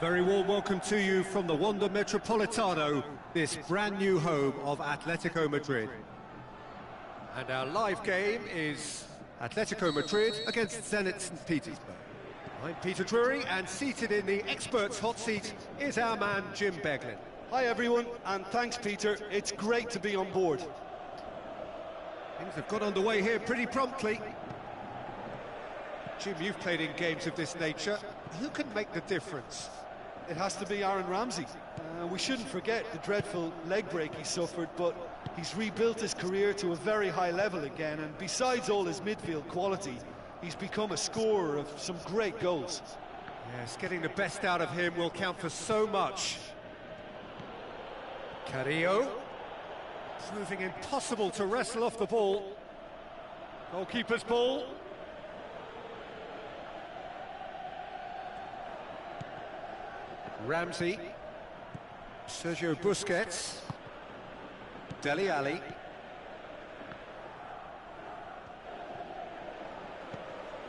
Very warm welcome to you from the Wanda Metropolitano, this brand new home of Atletico Madrid. And our live game is Atletico Madrid against Zenit St. Petersburg. I'm Peter Drury, and seated in the experts' hot seat is our man Jim Beglin. Hi everyone, and thanks Peter, it's great to be on board. Things have got underway here pretty promptly. Jim, you've played in games of this nature. Who can make the difference? It has to be Aaron Ramsey. We shouldn't forget the dreadful leg break he suffered, but he's rebuilt his career to a very high level again, and besides all his midfield quality, he's become a scorer of some great goals. Yes, getting the best out of him will count for so much. Carrillo, proving impossible to wrestle off the ball. Goalkeeper's ball. Ramsey, Sergio Busquets, Dele Alli.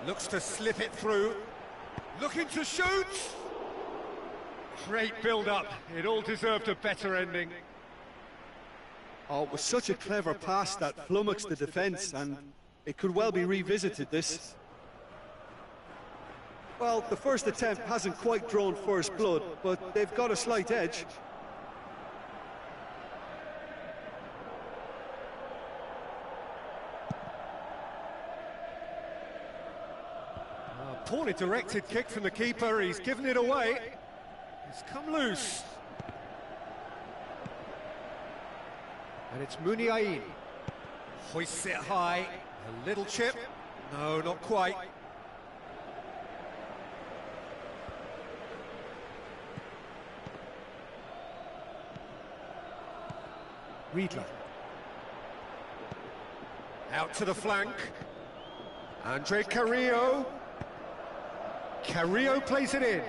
Looks to slip it through, looking to shoot! Great build-up, it all deserved a better ending. Oh, it was such a clever pass that flummoxed the defence, and it could well be revisited, this. Well, the first attempt hasn't quite drawn first blood, but they've got a slight edge. Poorly directed kick from the keeper, he's given it away. It's come loose. And it's Muniain. Hoists it high. A little chip. No, not quite. Riedler. Out to the flank. Andre Carrillo. Carrillo plays it in.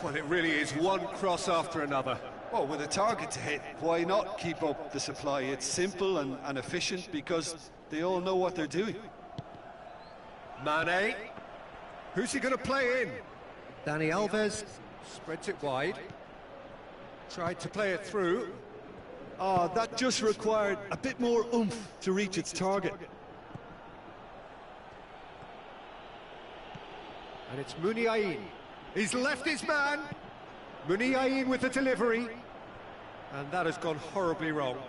Well, it really is one cross after another. Well, with a target to hit, why not keep up the supply? It's simple and efficient because they all know what they're doing. Mane. Who's he going to play in? Dani Alves spreads it wide. Tried to play it through. Oh, that just required a bit more oomph to reach its target. And it's Muniain. He's left his man. Muniain with the delivery. And that has gone horribly wrong.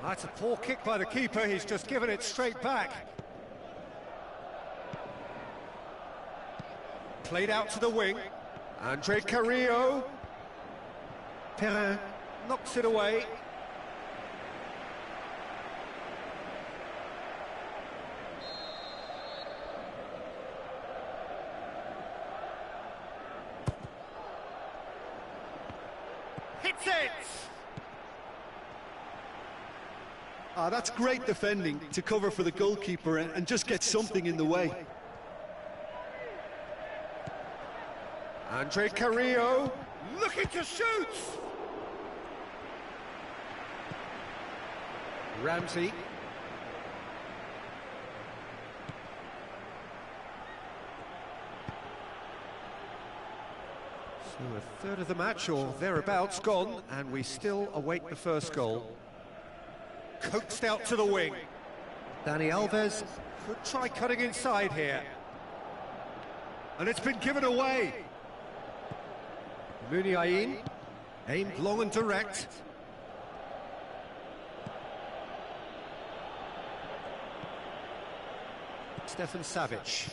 That's a poor kick by the keeper. He's just given it straight back. Played out to the wing. Andre Carrillo. Perrin knocks it away. Hits it! That's great defending to cover for the goalkeeper and just get something in the way. Andre Carrillo looking to shoot! Ramsey. So a third of the match or thereabouts gone, and we still await the first goal. Coaxed out to the wing. Dani Alves could try cutting inside here. And it's been given away. Muniain, aimed long and direct. Stefan Savic.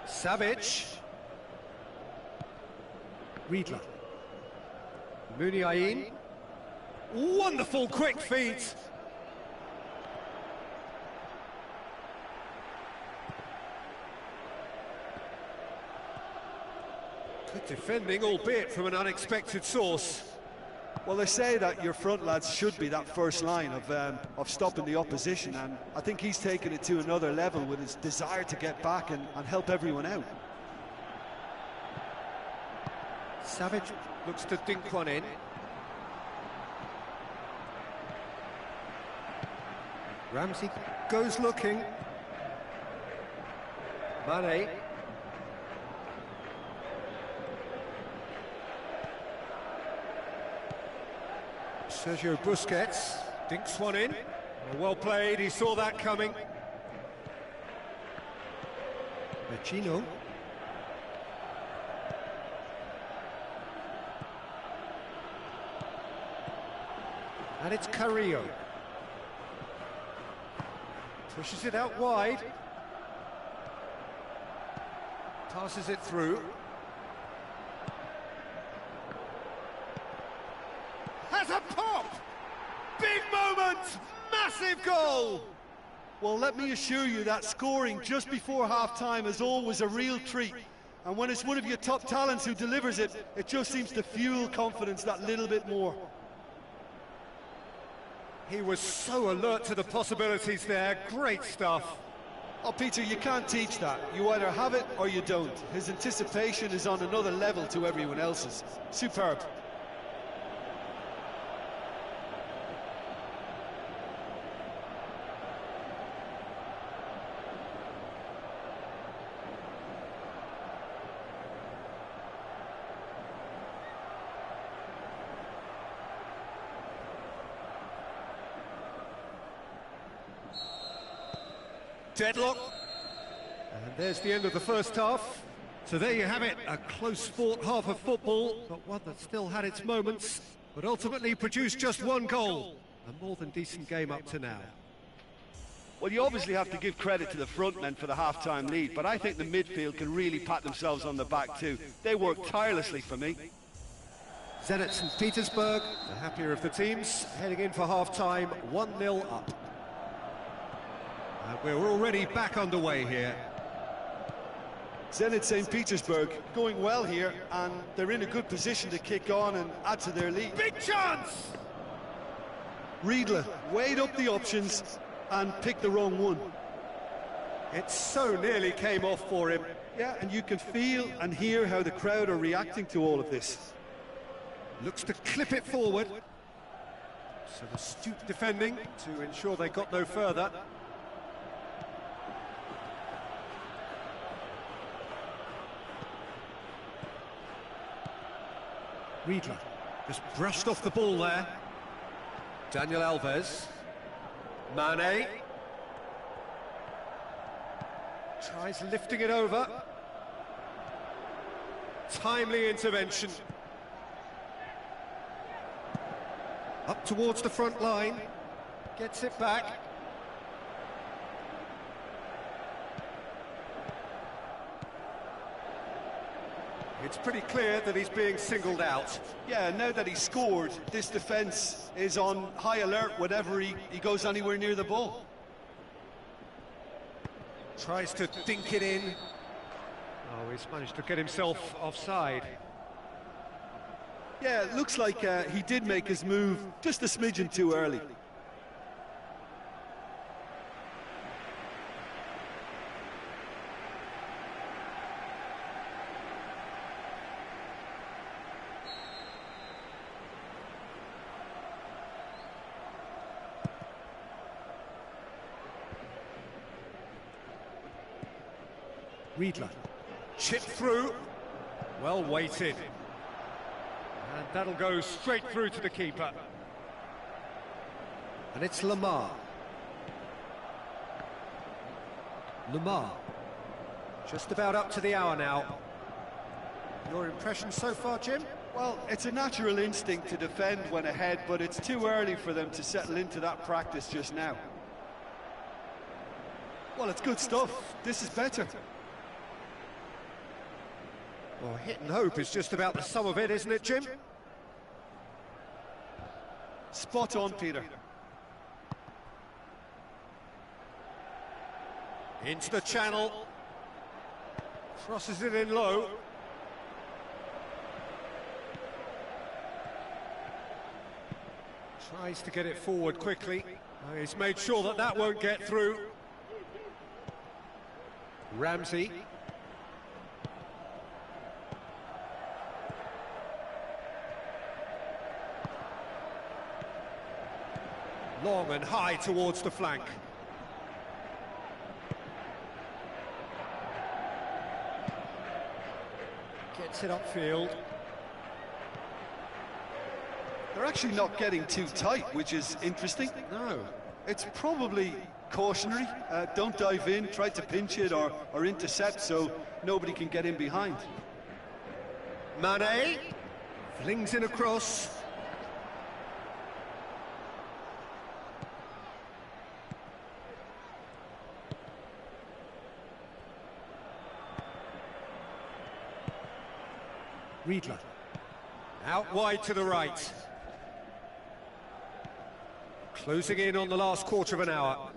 Savic. Riedler. Muniain. Wonderful quick feet. Good defending, albeit from an unexpected source. Well, they say that your front lads should be that first line of stopping the opposition, and I think he's taken it to another level with his desire to get back and help everyone out. Savage looks to dink one in. Ramsey goes looking. Mane. Sergio Busquets dinks one in. Well played, he saw that coming. Vecino. And it's Carrillo. Pushes it out wide. Passes it through. Has a pop! Big moment! Massive goal! Well, let me assure you that scoring just before half-time is always a real treat. And when it's one of your top talents who delivers it, it just seems to fuel confidence that little bit more. He was so alert to the possibilities there. Great stuff. Oh, Peter, you can't teach that. You either have it or you don't. His anticipation is on another level to everyone else's. Superb. Deadlock. And there's the end of the first half. So there you have it, a close fought half of football, but one that still had its moments, but ultimately produced just one goal. A more than decent game up to now. Well, you obviously have to give credit to the front men for the half-time lead, but I think the midfield can really pat themselves on the back too. They worked tirelessly for me. Zenit St. Petersburg, the happier of the teams, heading in for half-time, 1-0 up. And we're already back underway here. Zenit St. Petersburg going well here, and they're in a good position to kick on and add to their lead. Big chance! Riedler weighed up the options and picked the wrong one. It so nearly came off for him. Yeah, and you can feel and hear how the crowd are reacting to all of this. Looks to clip it forward. So astute defending to ensure they got no further. Riedler just brushed off the ball there. Daniel Alves. Mane. Tries lifting it over. Timely intervention. Up towards the front line. Gets it back. It's pretty clear that he's being singled out. Yeah, now that he's scored, this defence is on high alert whenever he goes anywhere near the ball. Tries to dink it in. Oh, he's managed to get himself offside. Yeah, it looks like he did make his move just a smidgen too early. Riedler, chipped through, well weighted, and that'll go straight through to the keeper. And it's Lamar. Lamar, just about up to the hour now. Your impression so far, Jim? Well, it's a natural instinct to defend when ahead, but it's too early for them to settle into that practice just now. Well, it's good stuff. This is better. Well, hit and hope is just about the sum of it, isn't it, Jim? Spot on, Peter. Into the channel. Crosses it in low. Tries to get it forward quickly. He's made sure that that won't get through. Ramsey. Long and high towards the flank. Gets it upfield. They're actually not getting too tight, which is interesting. No. It's probably cautionary. Don't dive in, try to pinch it or intercept so nobody can get in behind. Mane flings in a cross. Riedler. Out wide to the right. Closing in on the last quarter of an hour.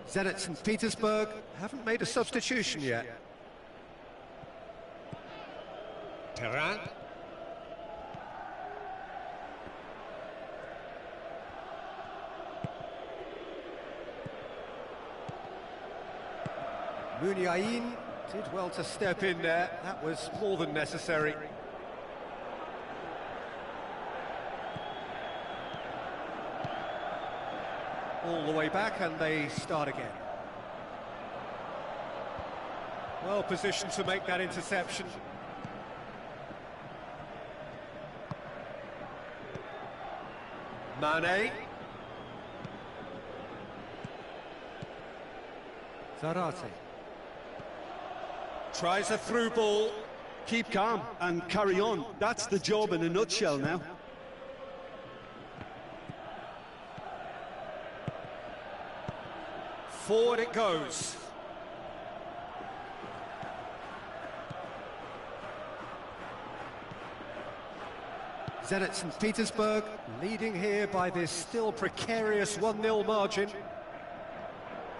Zenit St. Petersburg haven't made a substitution yet. Perrin. Muniain did well to step in there. That was more than necessary. All the way back and they start again. Well positioned to make that interception. Mane. Zarate. Tries a through ball. Keep calm and carry on. That's the job in a nutshell now. Forward it goes. Zenit St. Petersburg leading here by this still precarious 1-0 margin.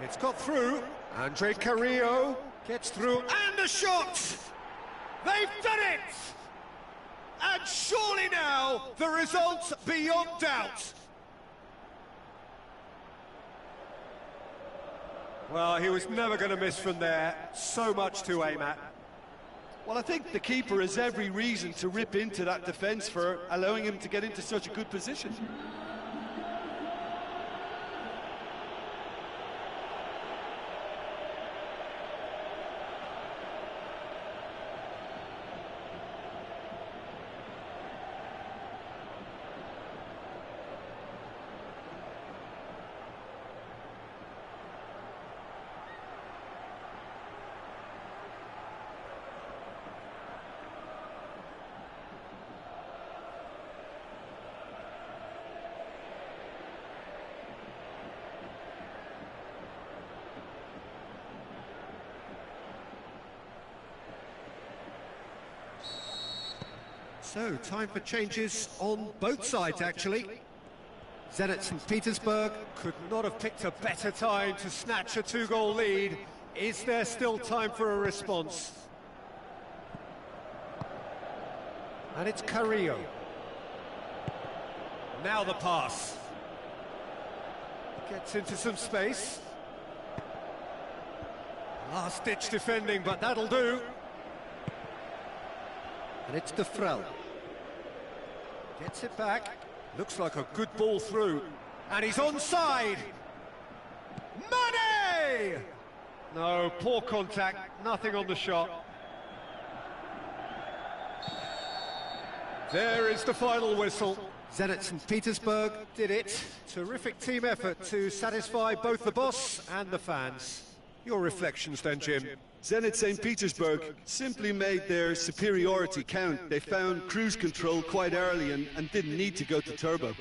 It's got through. Andre Carrillo gets through and a shot! They've done it! And surely now the result beyond doubt. Well, he was never going to miss from there. So much to aim at. Well, I think the keeper has every reason to rip into that defence for allowing him to get into such a good position. So, time for changes on both sides, actually. Zenit St. Petersburg could not have picked a better time to snatch a 2-goal lead. Is there still time for a response? And it's Carrillo. Now the pass. Gets into some space. Last-ditch defending, but that'll do. And it's De Frel. Gets it back. Looks like a good ball through. And he's onside. Mane! No, poor contact. Nothing on the shot. There is the final whistle. Zenit St. Petersburg did it. Terrific team effort to satisfy both the boss and the fans. Your reflections then, Jim? Zenit St. Petersburg simply made their superiority count. They found cruise control quite early and didn't need to go to turbo.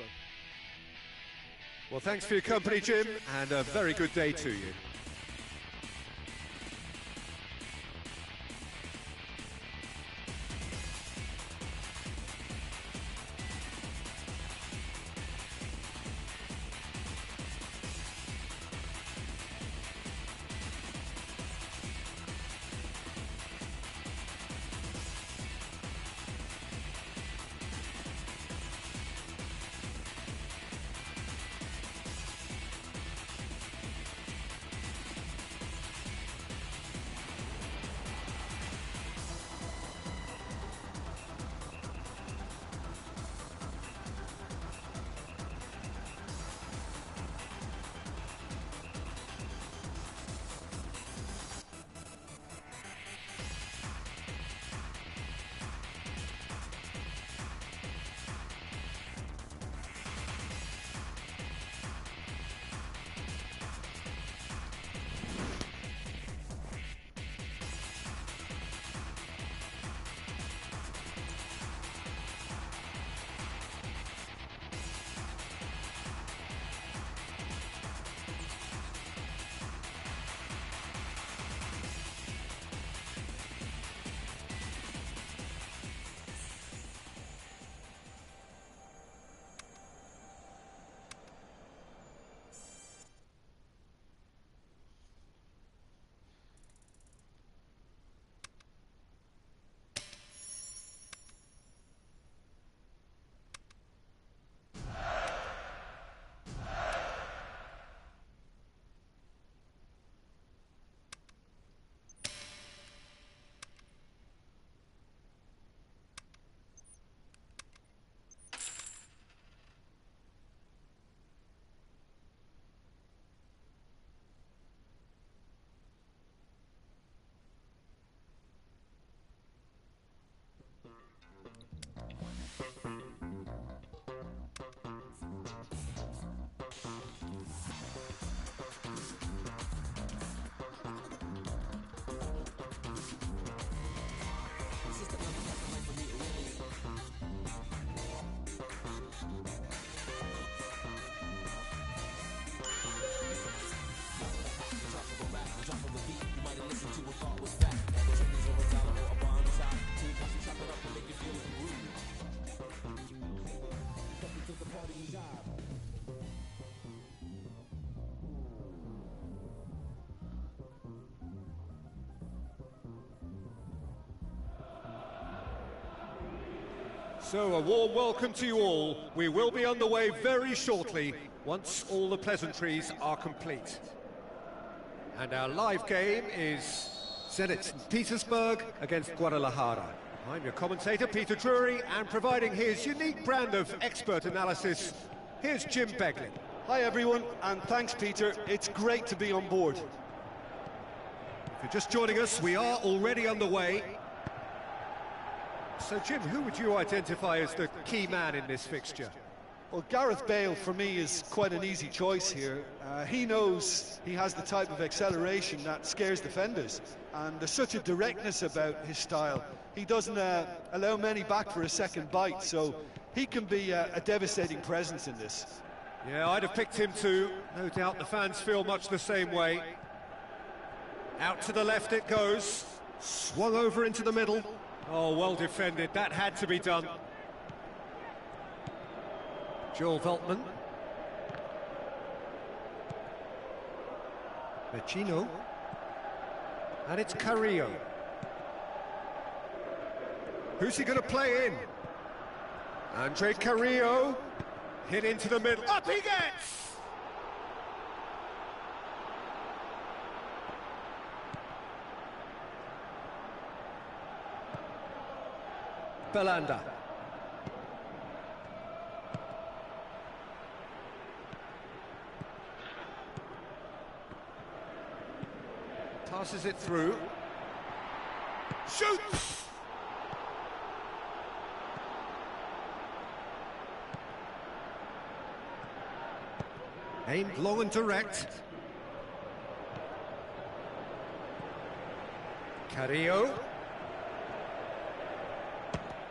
Well, thanks for your company, Jim, and a very good day to you. So a warm welcome to you all. We will be underway very shortly once all the pleasantries are complete. And our live game is Zenit St. Petersburg against Guadalajara. I'm your commentator, Peter Drury, and providing his unique brand of expert analysis, here's Jim Beglin. Hi everyone, and thanks Peter. It's great to be on board. If you're just joining us, we are already underway. So Jim, who would you identify as the key man in this fixture? Well, Gareth Bale for me is quite an easy choice here. He knows he has the type of acceleration that scares defenders, and there's such a directness about his style. He doesn't allow many back for a second bite, so he can be a devastating presence in this. Yeah, I'd have picked him too. No doubt the fans feel much the same way. Out to the left it goes. Swung over into the middle. Oh, well defended. That had to be done. Joel Veltman. Vecino. And it's Carrillo. Who's he going to play in? Andre Carrillo. Hit into the middle. Up he gets! Belanda. Passes it through. Shoots! Aimed long and direct. Carrillo.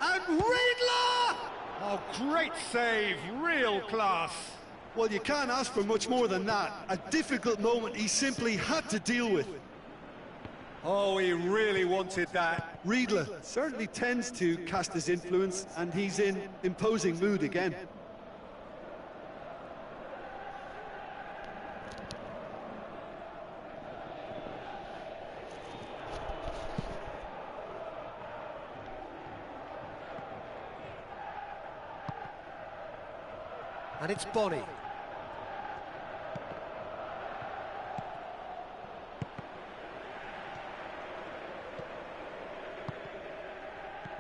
And Riedler! Oh, great save, real class. Well, you can't ask for much more than that. A difficult moment he simply had to deal with. Oh, he really wanted that. Riedler certainly tends to cast his influence, and he's in imposing mood again. And it's Bonnie.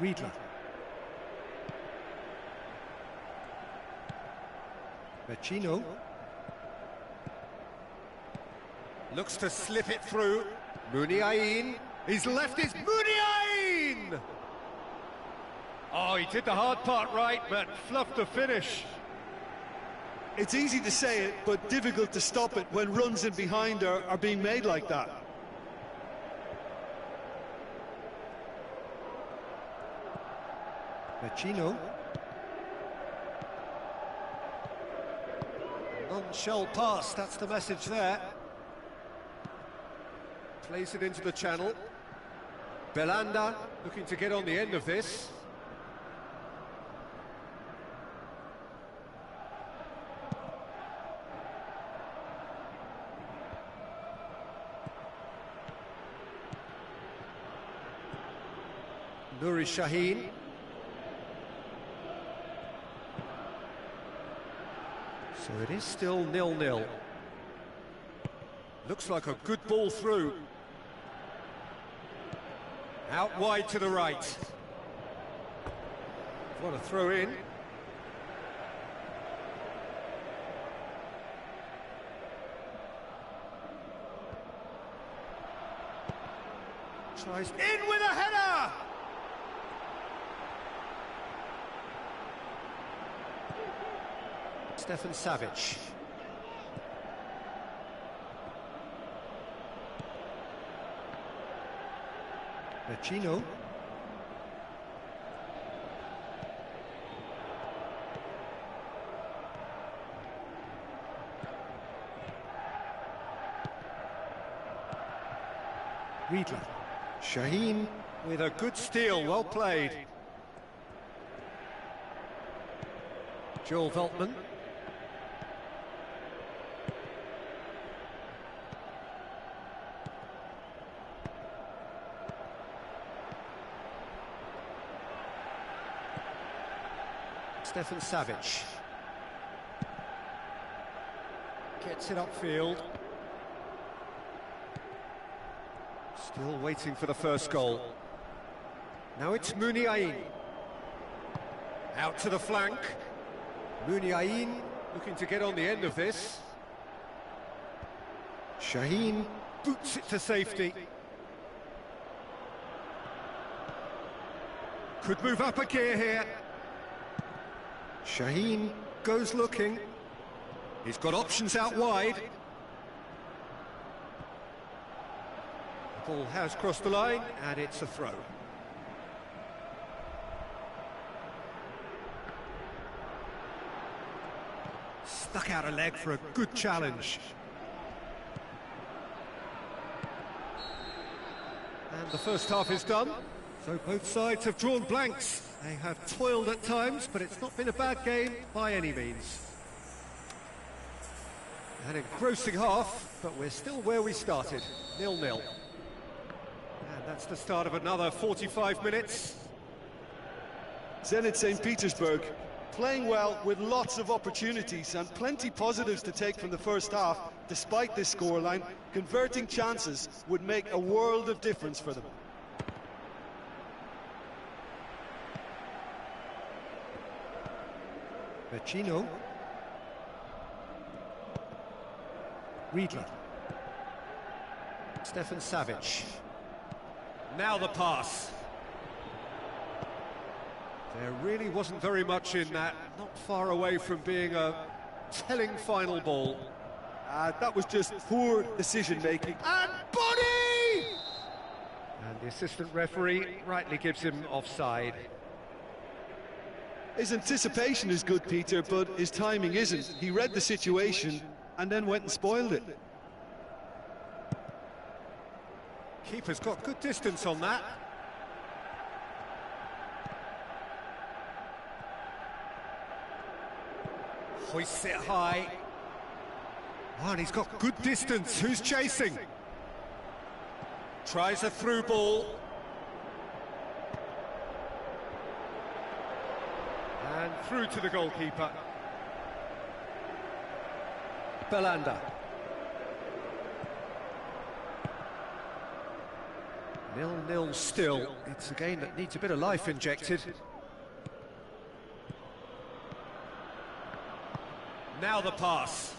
Riedler. Vecino. Looks to slip it through. Muniain. He's left his Muniain! Oh, he did the hard part right, but fluffed the finish. It's easy to say it, but difficult to stop it when runs in behind are being made like that. Vecino. None-shall pass, that's the message there. Plays it into the channel. Belanda looking to get on the end of this. Nuri Shaheen. So it is still 0-0. Looks like a good ball through. Out wide to the right. What a throw in. Tries in with a header! Stefan Savic. Vecino. Riedler. Shaheen with a good steal, well played. Joel Veltman. Stefan Savic. Gets it upfield. Still waiting for the first goal. Now it's Muniain. Out to the flank. Muniain looking to get on the end of this. Shaheen boots it to safety. Could move up a gear here. Shaheen goes looking. He's got options out wide. The ball has crossed the line, and it's a throw. Stuck out a leg for a good challenge. And the first half is done, so both sides have drawn blanks. They have toiled at times, but it's not been a bad game by any means. An engrossing half, but we're still where we started, 0-0. And that's the start of another 45 minutes. Zenit St. Petersburg playing well with lots of opportunities and plenty positives to take from the first half. Despite this scoreline, converting chances would make a world of difference for them. Vecino. Riedler. Stefan Savic. Now the pass. There really wasn't very much in that, not far away from being a telling final ball. That was just poor decision-making. And body! And the assistant referee rightly gives him offside. His anticipation is good, Peter, but his timing isn't. He read the situation and then went and spoiled it. Keeper's got good distance on that. Hoists it high. Oh, and he's got good distance. Who's chasing? Tries a through ball. And through to the goalkeeper. Belanda. 0-0 still. It's a game that needs a bit of life injected. Now the pass.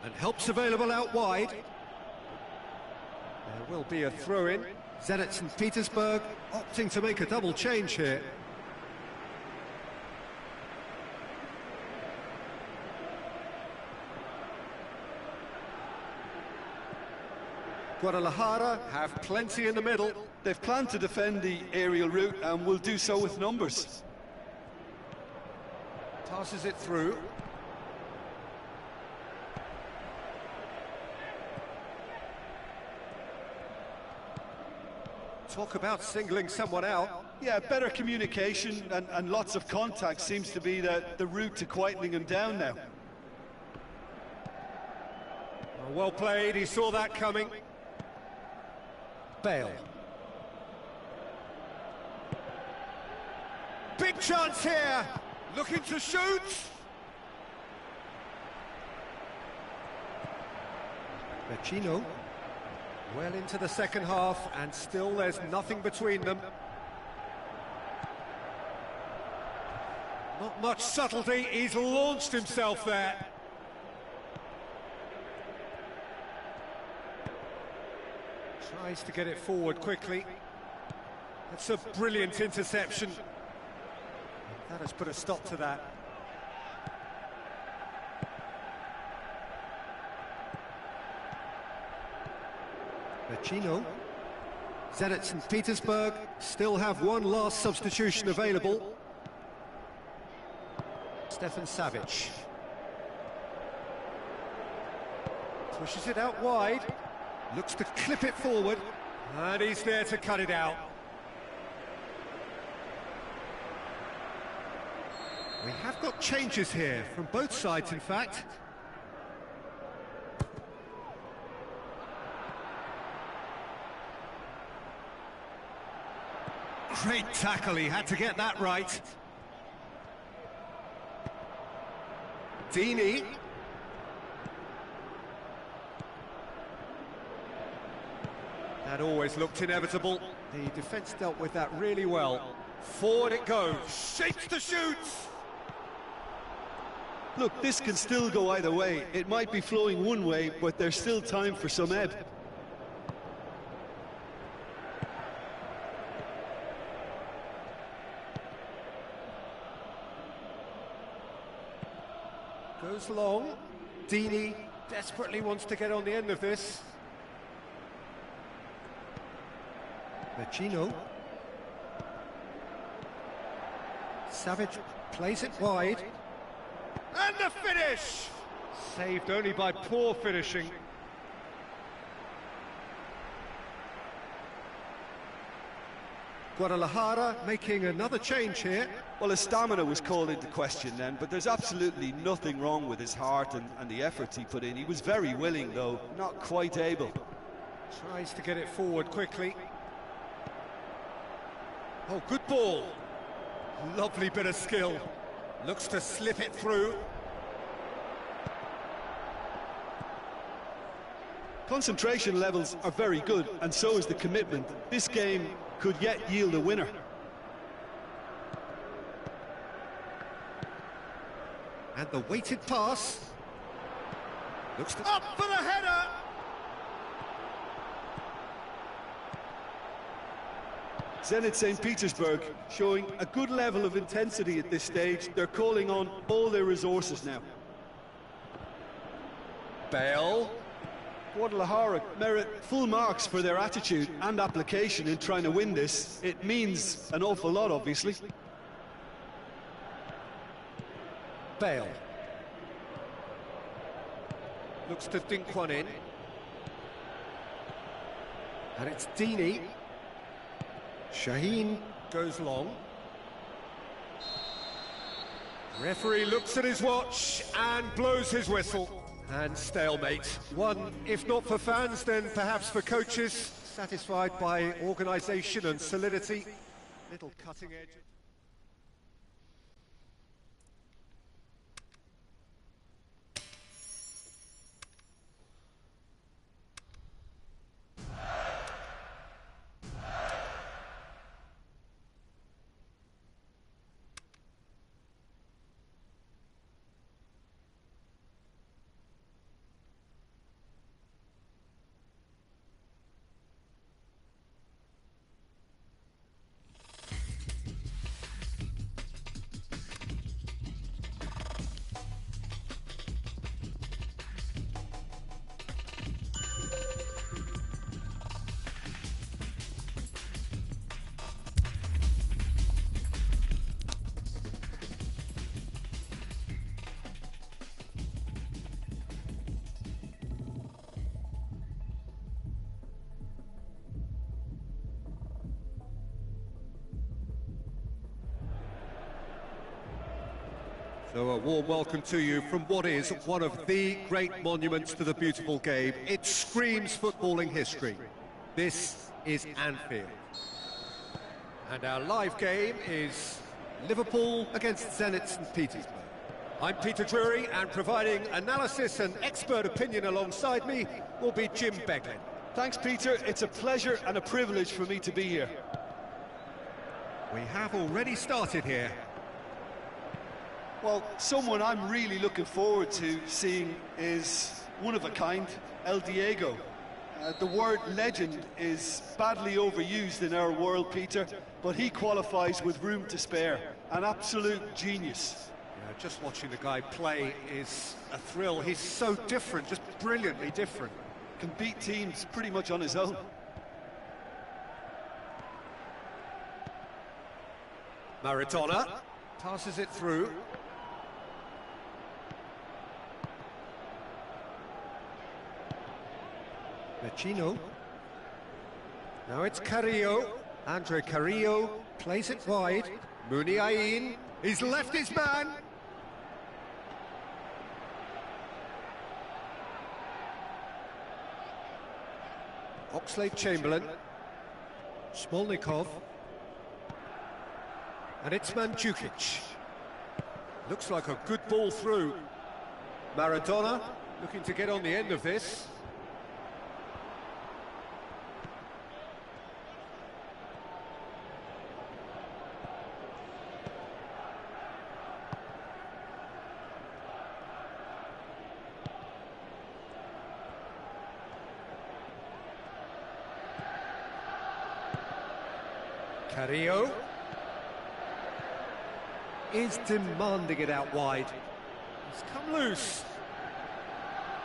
And help's available out wide. There will be a throw-in. Zenit St. Petersburg opting to make a double change here. Guadalajara have plenty in the middle. They've planned to defend the aerial route and will do so with numbers. Passes it through. Talk about singling someone out. Yeah, better communication and lots of contact seems to be the route to quietening him down now. Well played, he saw that coming. Bale. Big chance here, looking to shoot. Vecino. Well into the second half, and still there's nothing between them. Not much subtlety, he's launched himself there. Tries to get it forward quickly. That's a brilliant interception. That has put a stop to that. Vecino. Zenit St. Petersburg still have one last substitution available. Stefan Savic. Pushes it out wide. Looks to clip it forward. And he's there to cut it out. We have got changes here, from both sides in fact. Great tackle, he had to get that right. Dini. That always looked inevitable. The defence dealt with that really well. Forward it goes, shapes to shoot! Look, this can still go either way. It might be flowing one way, but there's still time for some ebb. Goes long. Dini desperately wants to get on the end of this. Vecino. Savage plays it wide. And the finish! Saved only by poor finishing. Guadalajara making another change here. Well, his stamina was called into question then, but there's absolutely nothing wrong with his heart and the efforts he put in. He was very willing, though, not quite able. Tries to get it forward quickly. Oh, good ball. Lovely bit of skill. Looks to slip it through. Concentration levels are very good, and so is the commitment. This game could yet yield a winner. And the weighted pass. Looks to... Up for the header! Zenit St. Petersburg showing a good level of intensity at this stage. They're calling on all their resources now. Bale. Guadalajara merit full marks for their attitude and application in trying to win this. It means an awful lot, obviously. Bale. Looks to dink one in. And it's Dini. Shaheen goes long. Referee looks at his watch and blows his whistle. And stalemate. One, if not for fans, then perhaps for coaches. Satisfied by organisation and solidity. Little cutting edge. So a warm welcome to you from what is one of the great monuments to the beautiful game. It screams footballing history. This is Anfield. And our live game is Liverpool against Zenit St. Petersburg. I'm Peter Drury, and providing analysis and expert opinion alongside me will be Jim Beglin. Thanks, Peter. It's a pleasure and a privilege for me to be here. We have already started here. Well, someone I'm really looking forward to seeing is one of a kind, El Diego. The word legend is badly overused in our world, Peter, but he qualifies with room to spare. An absolute genius. Yeah, just watching the guy play is a thrill. He's so different, just brilliantly different. Can beat teams pretty much on his own. Maradona passes it through. Vecino. Now it's Carrillo. Andre Carrillo plays it wide. Muniain. He's left his man. Oxlade-Chamberlain. Smolnikov. And it's Mandzukic. Looks like a good ball through. Maradona looking to get on the end of this. Carrillo is demanding it out wide. It's come loose.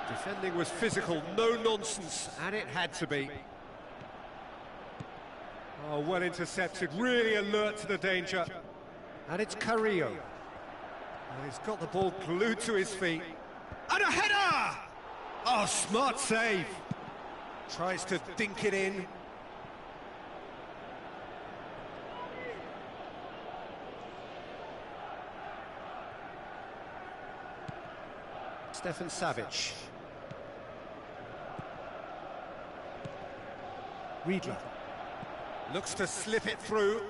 Defending was physical, no nonsense, and it had to be. Oh, well intercepted, really alert to the danger. And it's Carrillo. And he's got the ball glued to his feet. And a header! Oh, smart save. Tries to dink it in. Stefan Savic. Riedler looks to slip it through.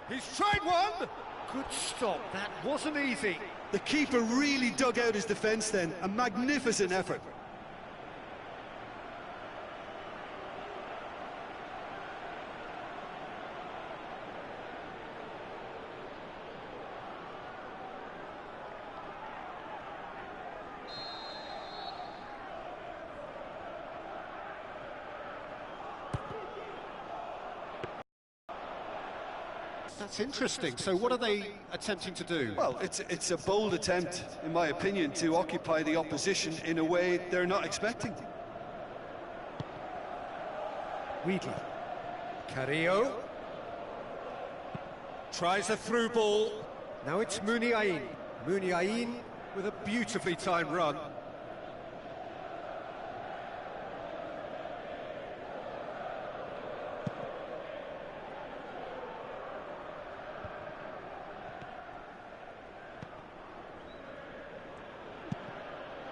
He's tried one! Good stop, that wasn't easy. The keeper really dug out his defence then, a magnificent effort. That's interesting. So what are they attempting to do? Well, it's a bold attempt, in my opinion, to occupy the opposition in a way they're not expecting. Riedler. Carrillo. Tries a through ball. Now it's Muniain. Muniain with a beautifully timed run.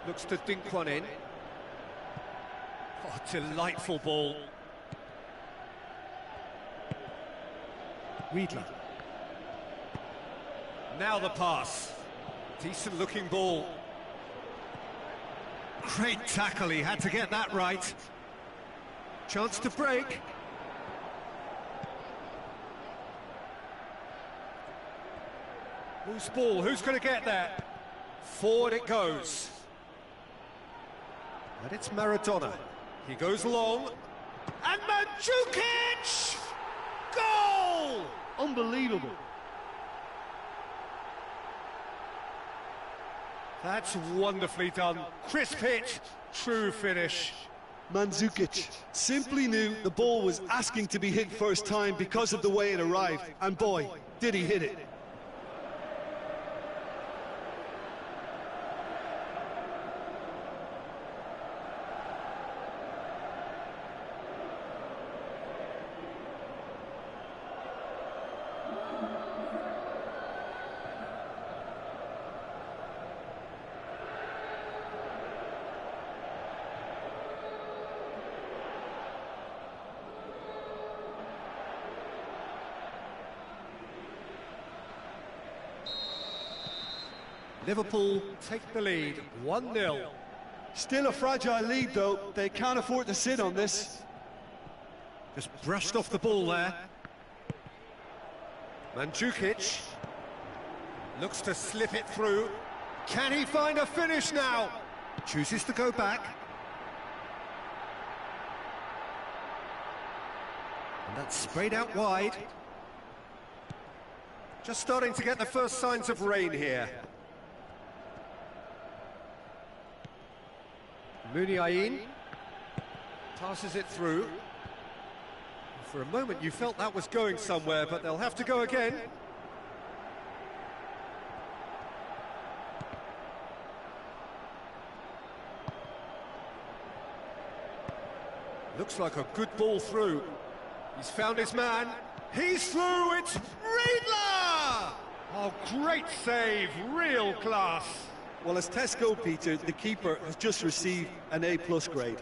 Looks to dink one in. Oh, delightful ball. Riedler. Now the pass. Decent looking ball. Great tackle, he had to get that right. Chance to break. Loose ball, who's going to get that? Forward it goes. And it's Maradona. He goes long. And Mandzukic! Goal! Unbelievable. That's wonderfully done. Crisp hit, true finish. Mandzukic simply knew the ball was asking to be hit first time because of the way it arrived. And boy, did he hit it. Liverpool take the lead, 1-0. Still a fragile lead, though. They can't afford to sit on this. Just brushed off the ball there. Mandzukic looks to slip it through. Can he find a finish now? Chooses to go back. And that's sprayed out wide. Just starting to get the first signs of rain here. Muniain passes it through. For a moment you felt that was going somewhere, but they'll have to go again. Looks like a good ball through. He's found his man. He's through, it's Riedler! Oh, great save, real class. Well, as tests go, Peter, the keeper has just received an A+ grade.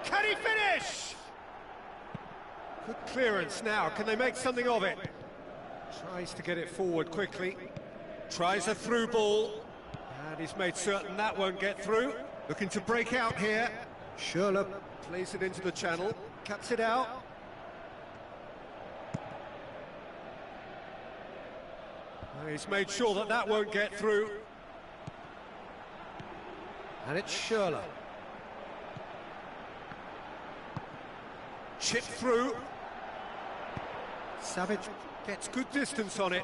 Can he finish? Good clearance now. Can they make something of it? Tries to get it forward quickly. Tries a through ball. And he's made certain that won't get through. Looking to break out here. Schürrle plays it into the channel. Cuts it out. He's made sure that that won't get through. And it's Schürrle. Chip through. Savage gets good distance on it.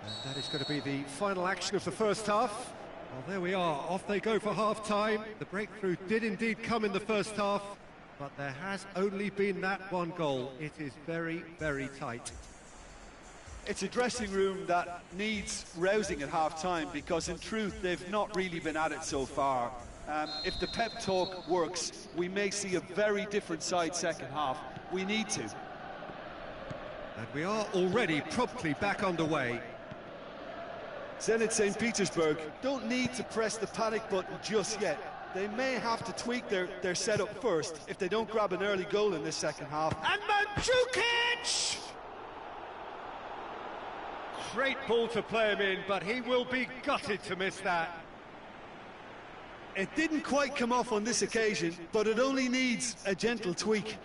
And that is going to be the final action of the first half. Well, there we are. Off they go for half-time. The breakthrough did indeed come in the first half, but there has only been that one goal. It is very, very tight. It's a dressing room that needs rousing at half-time because, in truth, they've not really been at it so far. If the pep talk works, we may see a very different side second half. We need to. And we are already promptly back underway. Zenit St. Petersburg don't need to press the panic button just yet. They may have to tweak their setup first if they don't grab an early goal in this second half. And Mandzukic! Great ball to play him in, but he will be gutted to miss that. It didn't quite come off on this occasion, but it only needs a gentle tweak.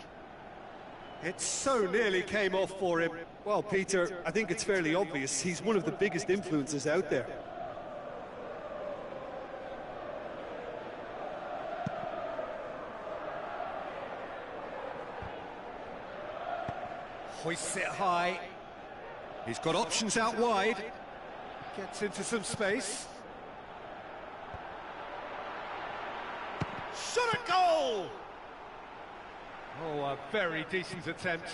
It so nearly came off for him. Well, Peter, I think it's fairly obvious. He's one of the biggest influences out there. Hoists it high. He's got options out wide. Gets into some space. Shot at goal! Oh, a very decent attempt.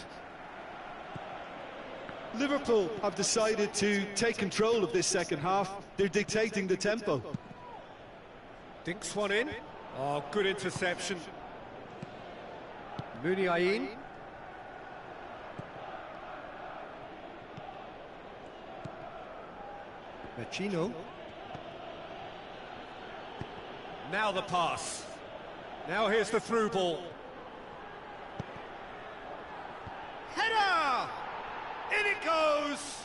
Liverpool have decided to take control of this second half. They're dictating the tempo. Dinks one in. Oh, good interception. Muniain. Vecino. Now the pass. Now here's the through ball. Header! In it goes!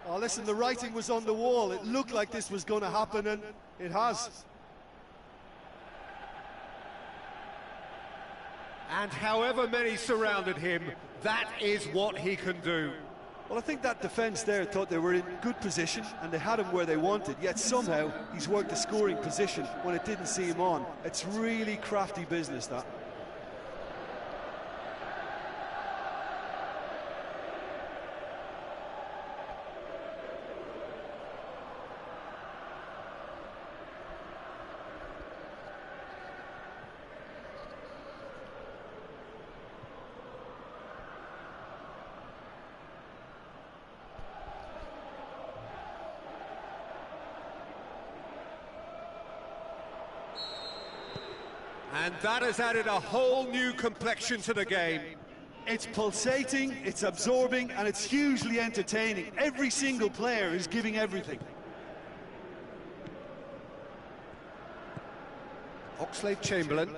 Oh, listen, the writing was on the wall. It looked like this was going to happen, and it has. And however many surrounded him, that is what he can do. Well, I think that defence there thought they were in good position and they had him where they wanted, yet somehow he's worked the scoring position when it didn't see him on. It's really crafty business, that. And that has added a whole new complexion to the game. It's pulsating, it's absorbing, and it's hugely entertaining. Every single player is giving everything. Oxlade-Chamberlain.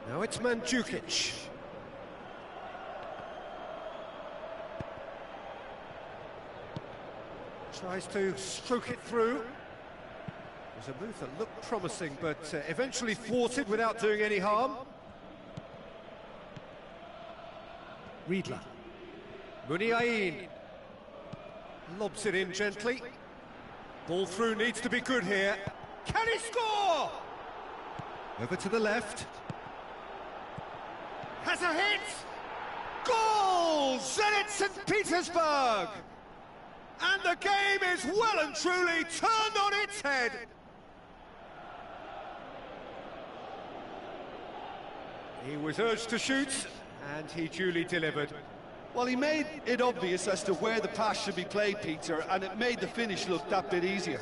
Now it's Mandzukic. Tries to stroke it through. It was a move that looked promising, but eventually thwarted without doing any harm. Riedler. Muniain. Lobs it in gently. Ball through needs to be good here. Can he score? Over to the left. Has a hit! Goal! Zenit St. Petersburg! And the game is well and truly turned on its head. He was urged to shoot, and he duly delivered. Well, he made it obvious as to where the pass should be played, Peter, and it made the finish look that bit easier.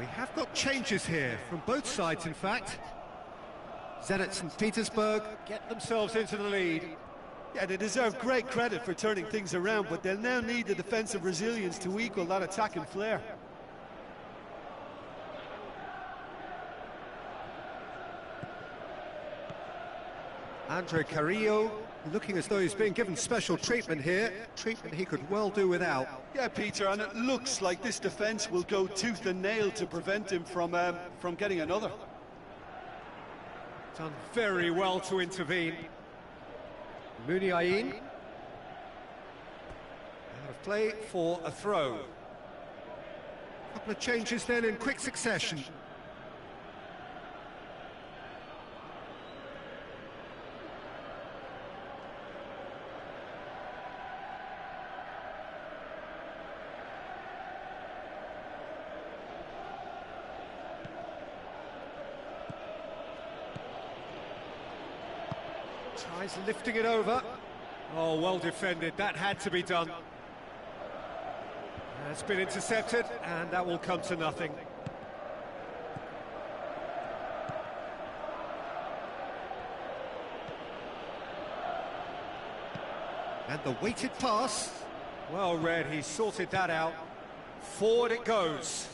We have got changes here from both sides, in fact. Zenit St. Petersburg get themselves into the lead. Yeah, they deserve great credit for turning things around, but they'll now need the defensive resilience to equal that attacking flair. Andre Carrillo looking as though he's being given special treatment here, treatment he could well do without. Yeah, Peter, and it looks like this defence will go tooth and nail to prevent him from getting another. Done very well to intervene. Muniain. Out of play for a throw. A couple of changes then in quick succession. Tries lifting it over. Oh, well defended. That had to be done. That's been intercepted, and that will come to nothing. And the weighted pass. Well read, he sorted that out. Forward it goes.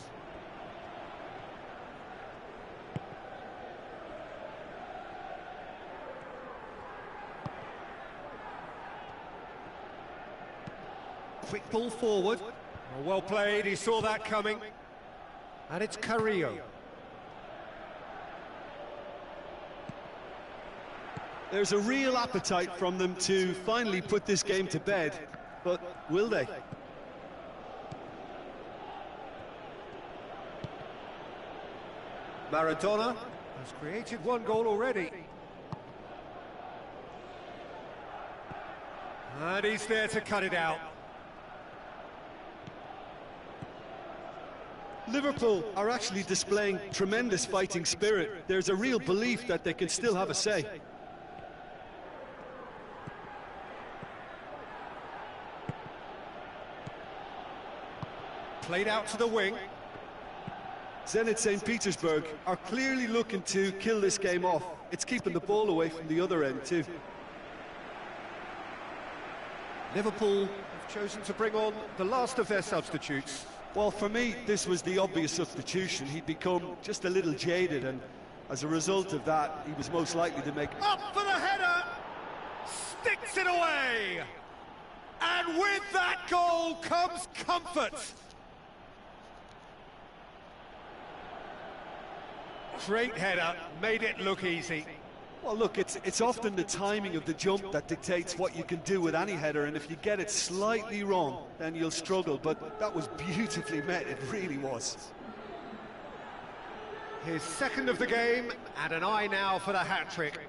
Quick ball forward. Oh, well played, he saw that coming. And it's Carrillo. There's a real appetite from them to finally put this game to bed, but will they? Maradona has created one goal already. And he's there to cut it out. Liverpool are actually displaying tremendous fighting spirit. There's a real belief that they can still have a say. Played out to the wing. Zenit St. Petersburg are clearly looking to kill this game off. It's keeping the ball away from the other end too. Liverpool have chosen to bring on the last of their substitutes. Well, for me, this was the obvious substitution. He'd become just a little jaded, and as a result of that, he was most likely to make... Up for the header! Sticks it away! And with that goal comes comfort! Great header, made it look easy. Well, look, it's often the timing of the jump that dictates what you can do with any header, and if you get it slightly wrong, then you'll struggle, but that was beautifully met, it really was. His second of the game, and an eye now for the hat-trick.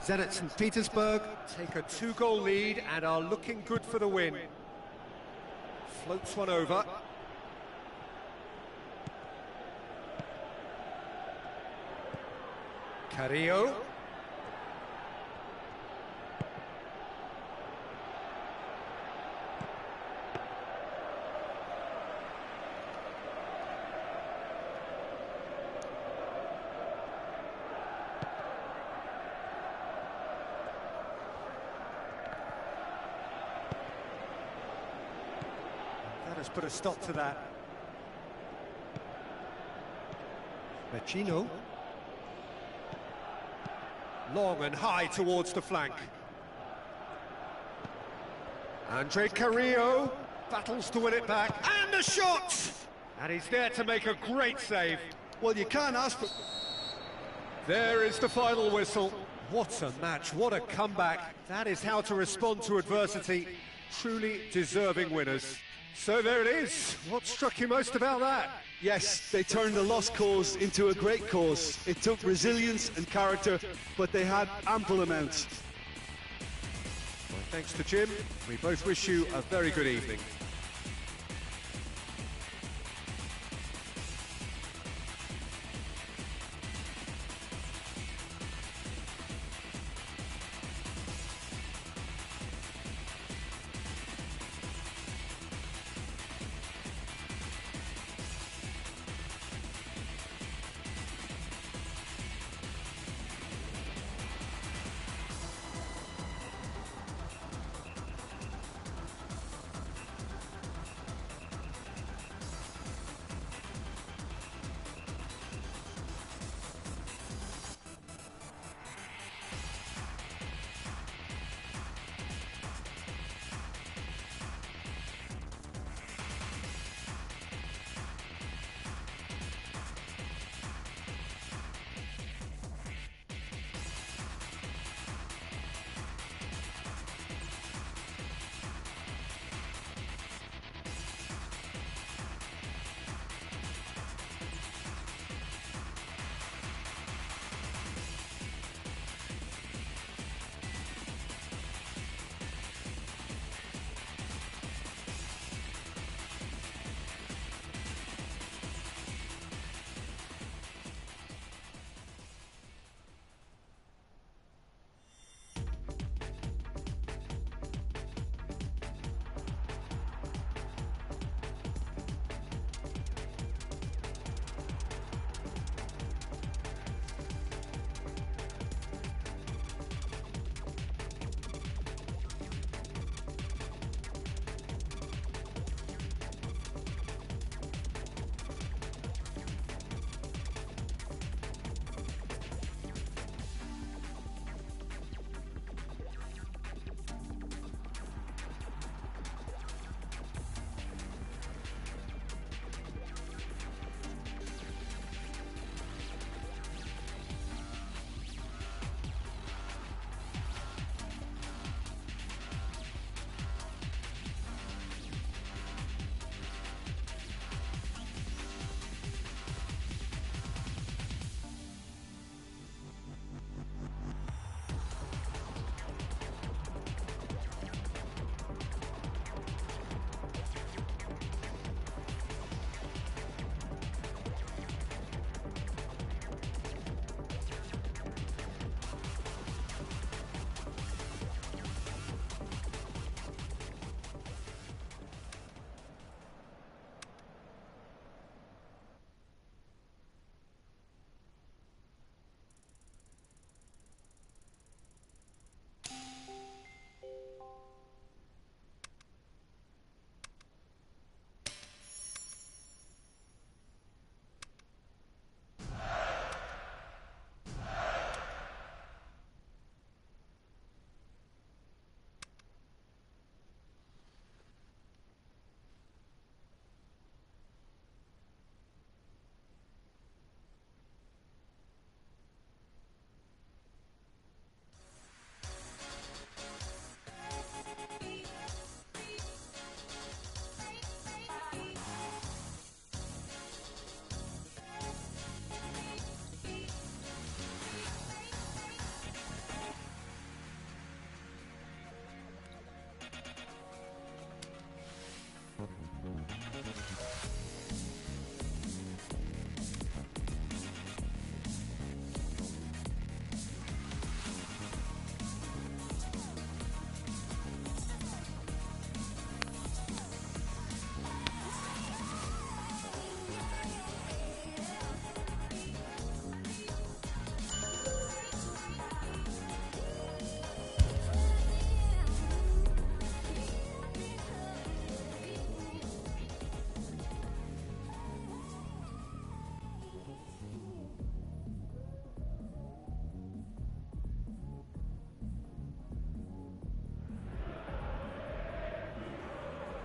Zenit St. Petersburg take a 2-goal lead and are looking good for the win. Floats one over. Carrillo. That has put a stop to that. Vecino. Long and high towards the flank. Andre Carrillo battles to win it back, and a shot! And he's there to make a great save. Well, you can't ask for... There is the final whistle. What a match, what a comeback. That is how to respond to adversity. Truly deserving winners. So there it is. What struck you most about that? Yes, they turned a lost cause into a great cause. It took resilience and character, but they had ample amounts. Well, thanks to Jim. We both wish you a very good evening.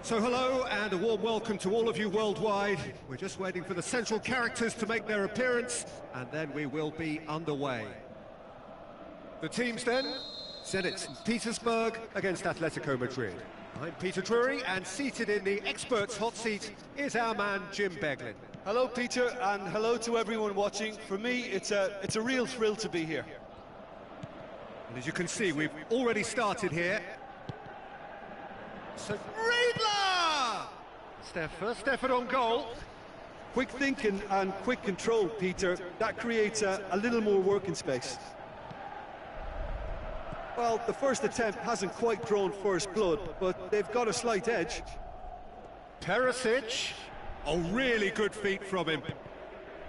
So hello and a warm welcome to all of you worldwide. We're just waiting for the central characters to make their appearance and then we will be underway. The teams then, Zenit St. Petersburg against Atletico Madrid. I'm Peter Drury and seated in the experts' hot seat is our man Jim Beglin. Hello, Peter, and hello to everyone watching. For me, it's a real thrill to be here. And as you can see, we've already started here. So, Riedler! It's their first effort on goal. Quick thinking and quick control, Peter. That creates a little more working space. Well, the first attempt hasn't quite drawn first blood, but they've got a slight edge. Perisic. Oh, really good feet from him.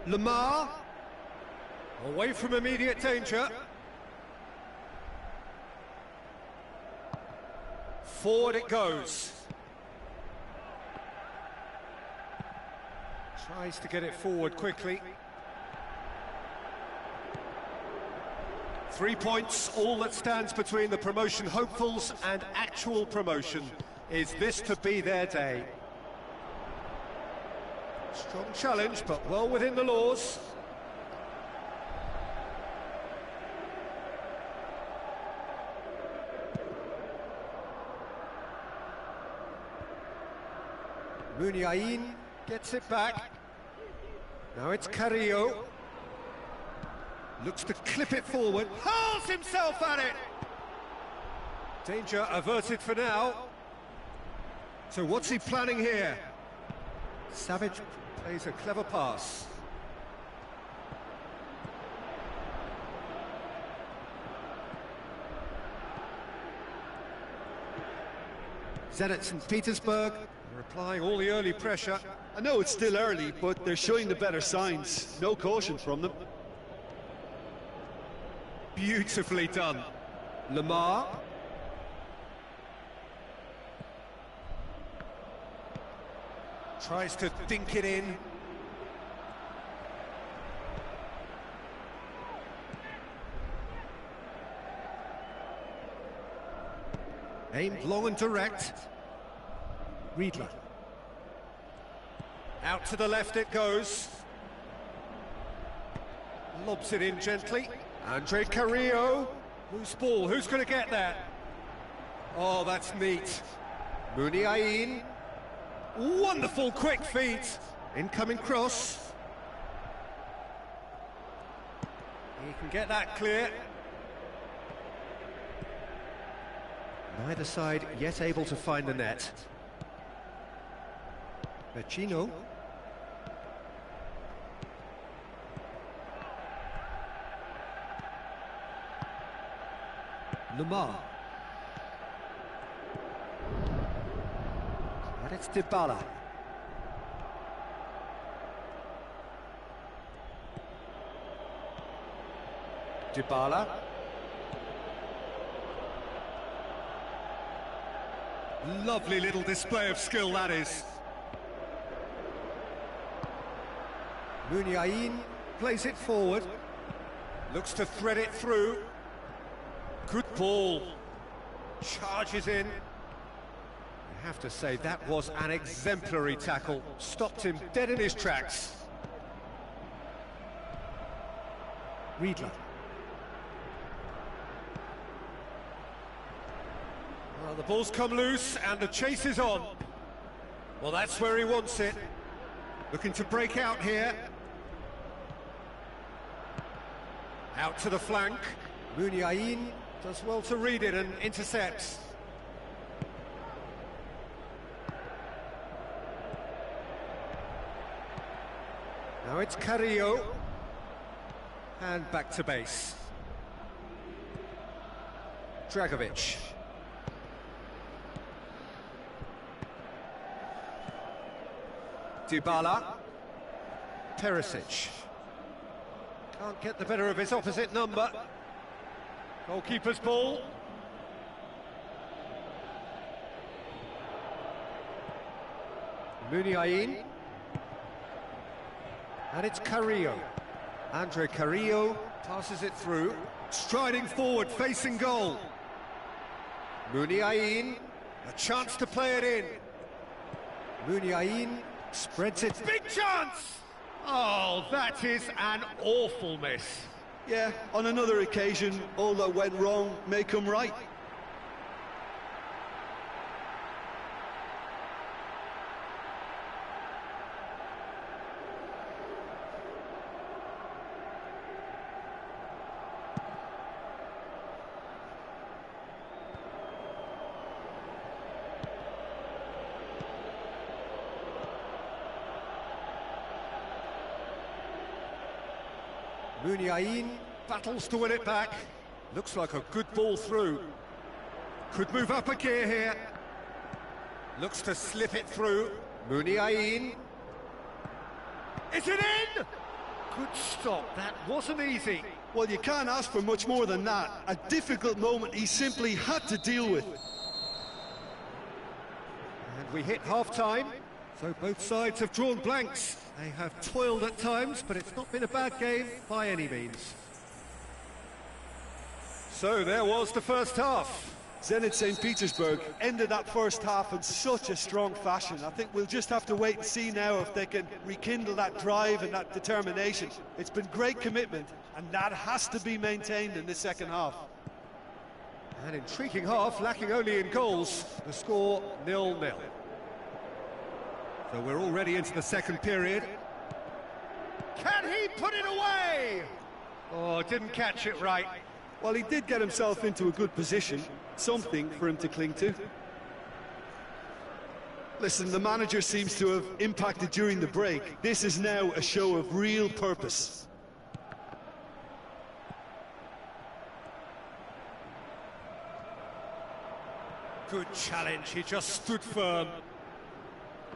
Lamar. Away from immediate danger. Forward it goes. Tries to get it forward quickly. 3 points, all that stands between the promotion hopefuls and actual promotion. Is this to be their day? Strong challenge, but well within the laws. Muniain gets it back. Now it's Carrillo. Looks to clip it forward. Hurls himself at it! Danger averted for now. So what's he planning here? Savage plays a clever pass. Zenit St. Petersburg are applying all the early pressure. I know it's still early, but they're showing the better signs. No caution from them. Beautifully done. Lamar. Tries to dink it in. Aimed long and direct. Riedler. Out to the left it goes. Lobs it in gently. Andre Carrillo. Whose ball? Who's going to get that? Oh, that's neat. Muniain. Wonderful quick feet. Incoming cross. He can get that clear. Neither side yet able to find the net. Vecino. Lamar. And it's Dybala. Dybala. Lovely little display of skill, that is. Muniain plays it forward. Looks to thread it through. Good ball. Charges in. I have to say, that was an exemplary tackle. Stopped him dead in his tracks. Riedler. Well, the ball's come loose and the chase is on. Well, that's where he wants it. Looking to break out here. Out to the flank. Muniain does well to read it and intercepts. Now it's Carrillo. And back to base. Dragovic. Dybala. Perisic. Can't get the better of his opposite number. Goalkeeper's ball. Muniain. And it's Carrillo. Andre Carrillo passes it through. Striding forward, facing goal. Muniain. A chance to play it in. Muniain spreads it. Big chance! Oh, that is an awful miss. Yeah, on another occasion, all that went wrong may come right. Muniain battles to win it back. Looks like a good ball through. Could move up a gear here. Looks to slip it through. Muniain. Is it in? Good stop. That wasn't easy. Well, you can't ask for much more than that. A difficult moment he simply had to deal with. And we hit half-time, so both sides have drawn blanks. They have toiled at times, but it's not been a bad game by any means. So there was the first half. Zenit St. Petersburg ended that first half in such a strong fashion. I think we'll just have to wait and see now if they can rekindle that drive and that determination. It's been great commitment, and that has to be maintained in the second half. An intriguing half, lacking only in goals. The score 0-0. So we're already into the second period. Can he put it away? Oh, didn't catch it right. Well, he did get himself into a good position, something for him to cling to. Listen, the manager seems to have impacted during the break. This is now a show of real purpose. Good challenge, he just stood firm.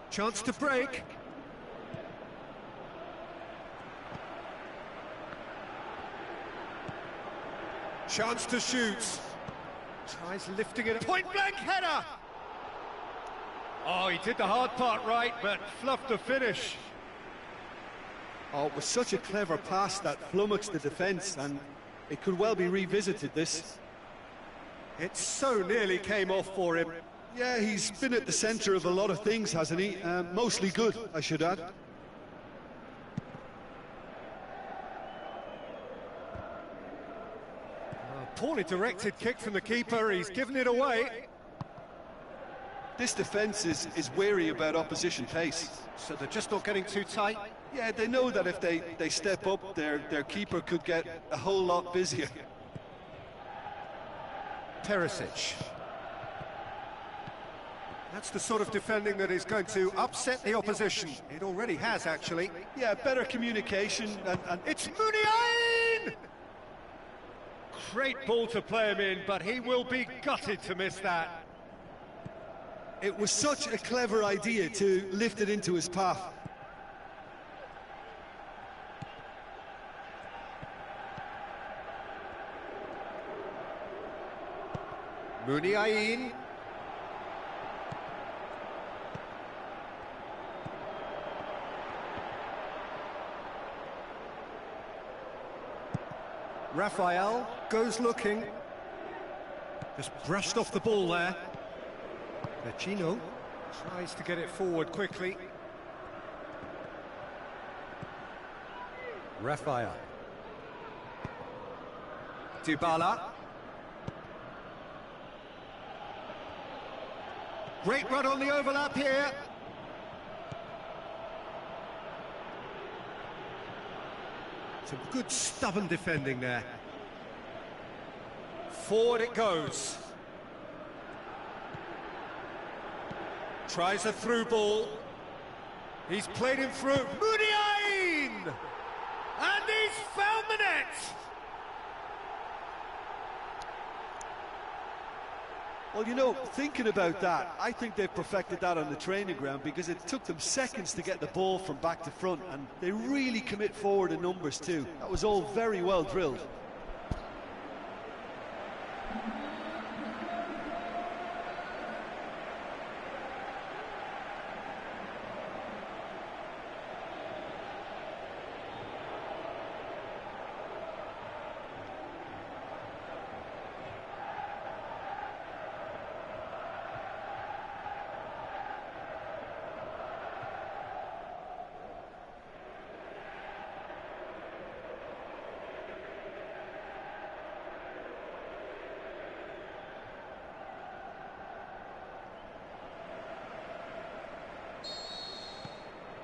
Chance to break. Chance to shoot. Tries lifting it. Point-blank header! Oh, he did the hard part right, but fluffed the finish. Oh, it was such a clever pass that flummoxed the defence, and it could well be revisited, this. It so nearly came off for him. Yeah, he's been at the centre of a lot of things, hasn't he? Mostly good, I should add. Poorly directed kick from the keeper, he's given it away. This defence is wary about opposition pace. So they're just not getting too tight? Yeah, they know that if they step up, their keeper could get a whole lot busier. Perisic. That's the sort of defending that is going to upset the opposition. It already has, actually. Yeah, better communication and it's Muniain! Great ball to play him in, but he will be gutted to miss that. It was such a clever idea to lift it into his path. Muniain. Raphael goes looking. Just brushed off the ball there. Vecino tries to get it forward quickly. Raphael. Dybala. Great run on the overlap here. Some good stubborn defending there. Forward it goes. Tries a through ball. He's played him through. Muniain! And he's found the net! Well, you know, thinking about that, I think they've perfected that on the training ground because it took them seconds to get the ball from back to front, and they really commit forward in numbers too. That was all very well drilled.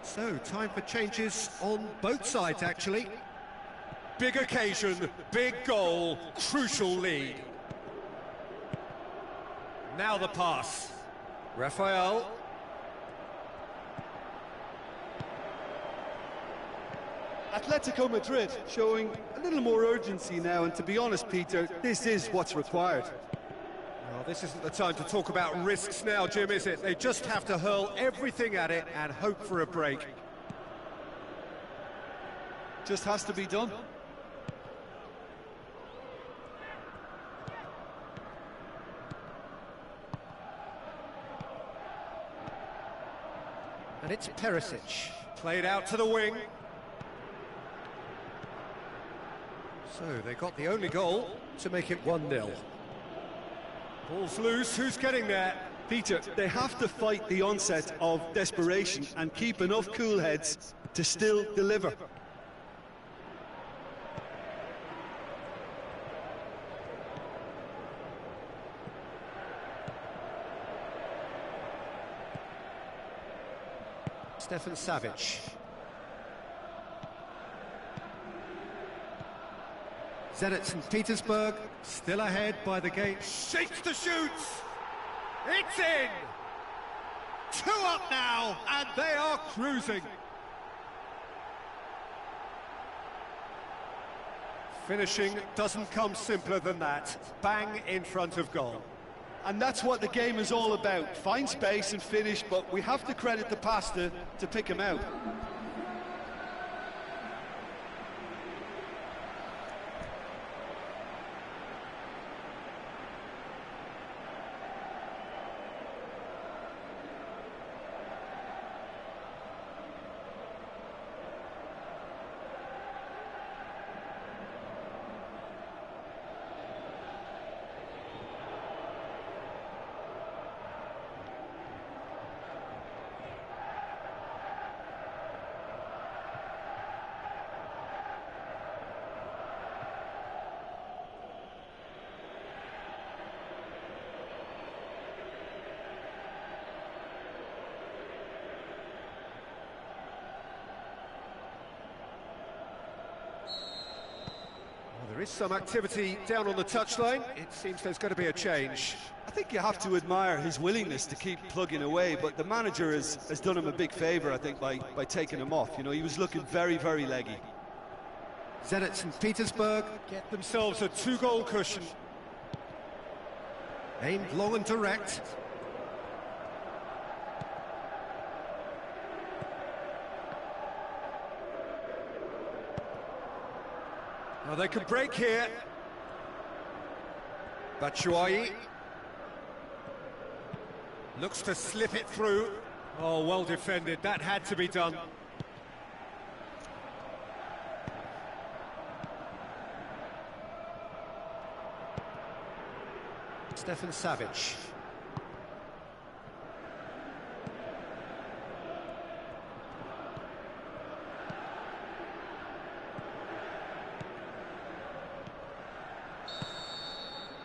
So, time for changes on both sides, actually. Big occasion, big goal, crucial lead. Now the pass. Raphael. A Atletico Madrid showing a little more urgency now, and to be honest, Peter, this is what's required. Well, this isn't the time to talk about risks now, Jim, is it? They just have to hurl everything at it and hope for a break. Just has to be done. And it's Perisic, played out to the wing. So they got the only goal to make it 1-0. Ball's loose, who's getting there? Peter, they have to fight the onset of desperation and keep enough cool heads to still deliver. Stefan Savic. Zenit St. Petersburg still ahead by the gate. Shakes the shoots. It's in. 2 up now, and they are cruising. Finishing doesn't come simpler than that. Bang in front of goal. And that's what the game is all about. Find space and finish, but we have to credit the passer to pick him out. There is some activity down on the touchline. It seems there's going to be a change. I think you have to admire his willingness to keep plugging away, but the manager has done him a big favour, I think, by taking him off. You know, he was looking very, very leggy. Zenit St. Petersburg get themselves a 2-goal cushion. Aimed long and direct. Well, they can break here. Batshuayi looks to slip it through. Oh, well defended. That had to be done. Stefan Savic.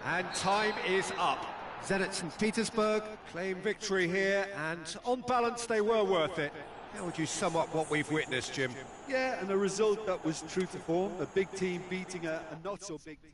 And time is up. Zenit St. Petersburg claim victory here, and on balance they were worth it. How would you sum up what we've witnessed, Jim? Yeah, and a result that was true to form, a big team beating a not-so-big team.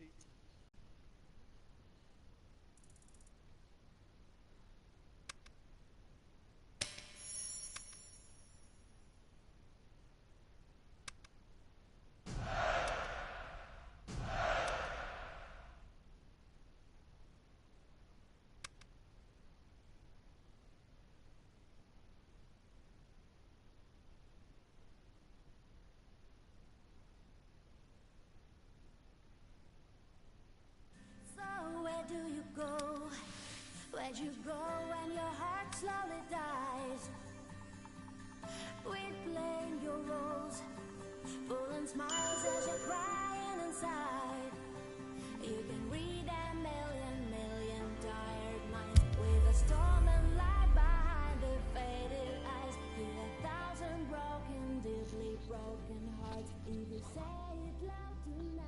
Where'd you go when your heart slowly dies? Replaying your roles, full in smiles as you're crying inside. You can read a million tired nights with a storm and light behind the faded eyes. Hear 1,000 broken, deeply broken hearts. If you say it loud tonight.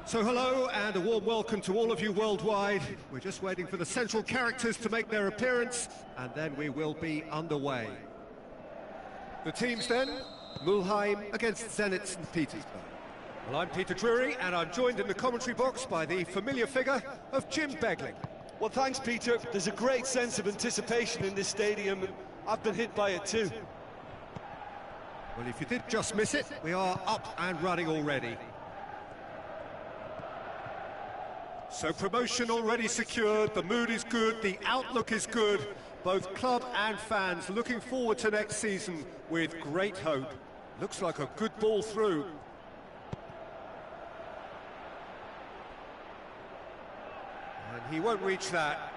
So hello and a warm welcome to all of you worldwide. We're just waiting for the central characters to make their appearance, and then we will be underway. The teams then, Mulheim against Zenit St. Petersburg. Well, I'm Peter Drury, and I'm joined in the commentary box by the familiar figure of Jim Begling. Well, thanks, Peter. There's a great sense of anticipation in this stadium. I've been hit by it too. Well, if you did just miss it, we are up and running already. So promotion already secured, the mood is good, the outlook is good. Both club and fans looking forward to next season with great hope. Looks like a good ball through. And he won't reach that.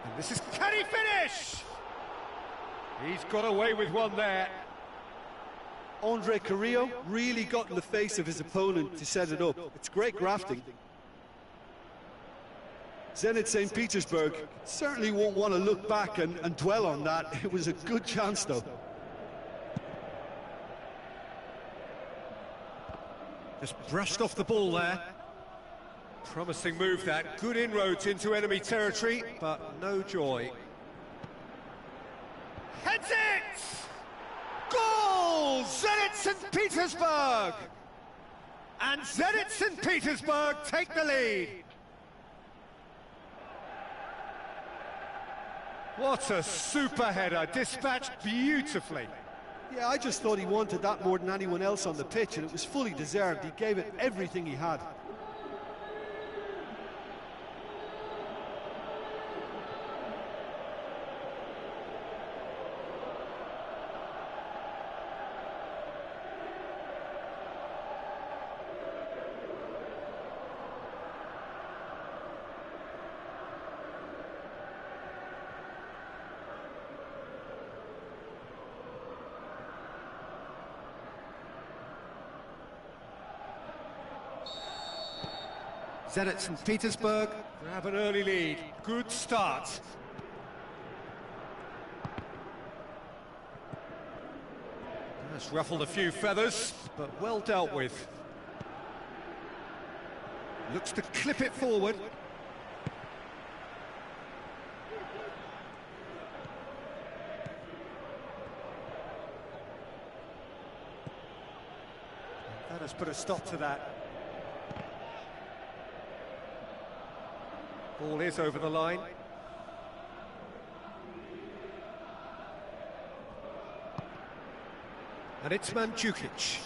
And this is, can he finish? He's got away with one there. Andre Carrillo really got in the face of his opponent to set it up. It's great grafting. Zenit St. Petersburg certainly won't want to look back and dwell on that. It was a good chance, though. Just brushed off the ball there. Promising move that. Good inroads into enemy territory, but no joy. Heads it! Goal! Zenit St. Petersburg! And Zenit St. Petersburg take the lead. What a super header, dispatched beautifully. Yeah, I just thought he wanted that more than anyone else on the pitch, and it was fully deserved. He gave it everything he had. Zenit St. Petersburg grab an early lead. Good start. That's ruffled a few feathers, but well dealt with. Looks to clip it forward. That has put a stop to that. Ball is over the line. And it's Mandzukic.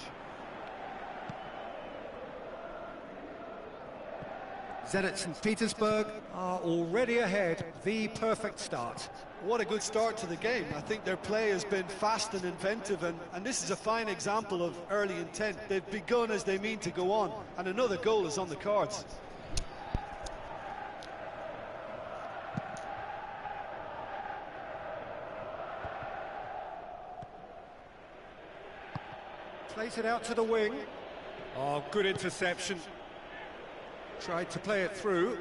Zenit St. Petersburg are already ahead. The perfect start. What a good start to the game. I think their play has been fast and inventive, and this is a fine example of early intent. They've begun as they mean to go on, and another goal is on the cards. Plays it out to the wing. Oh, good interception. Tried to play it through.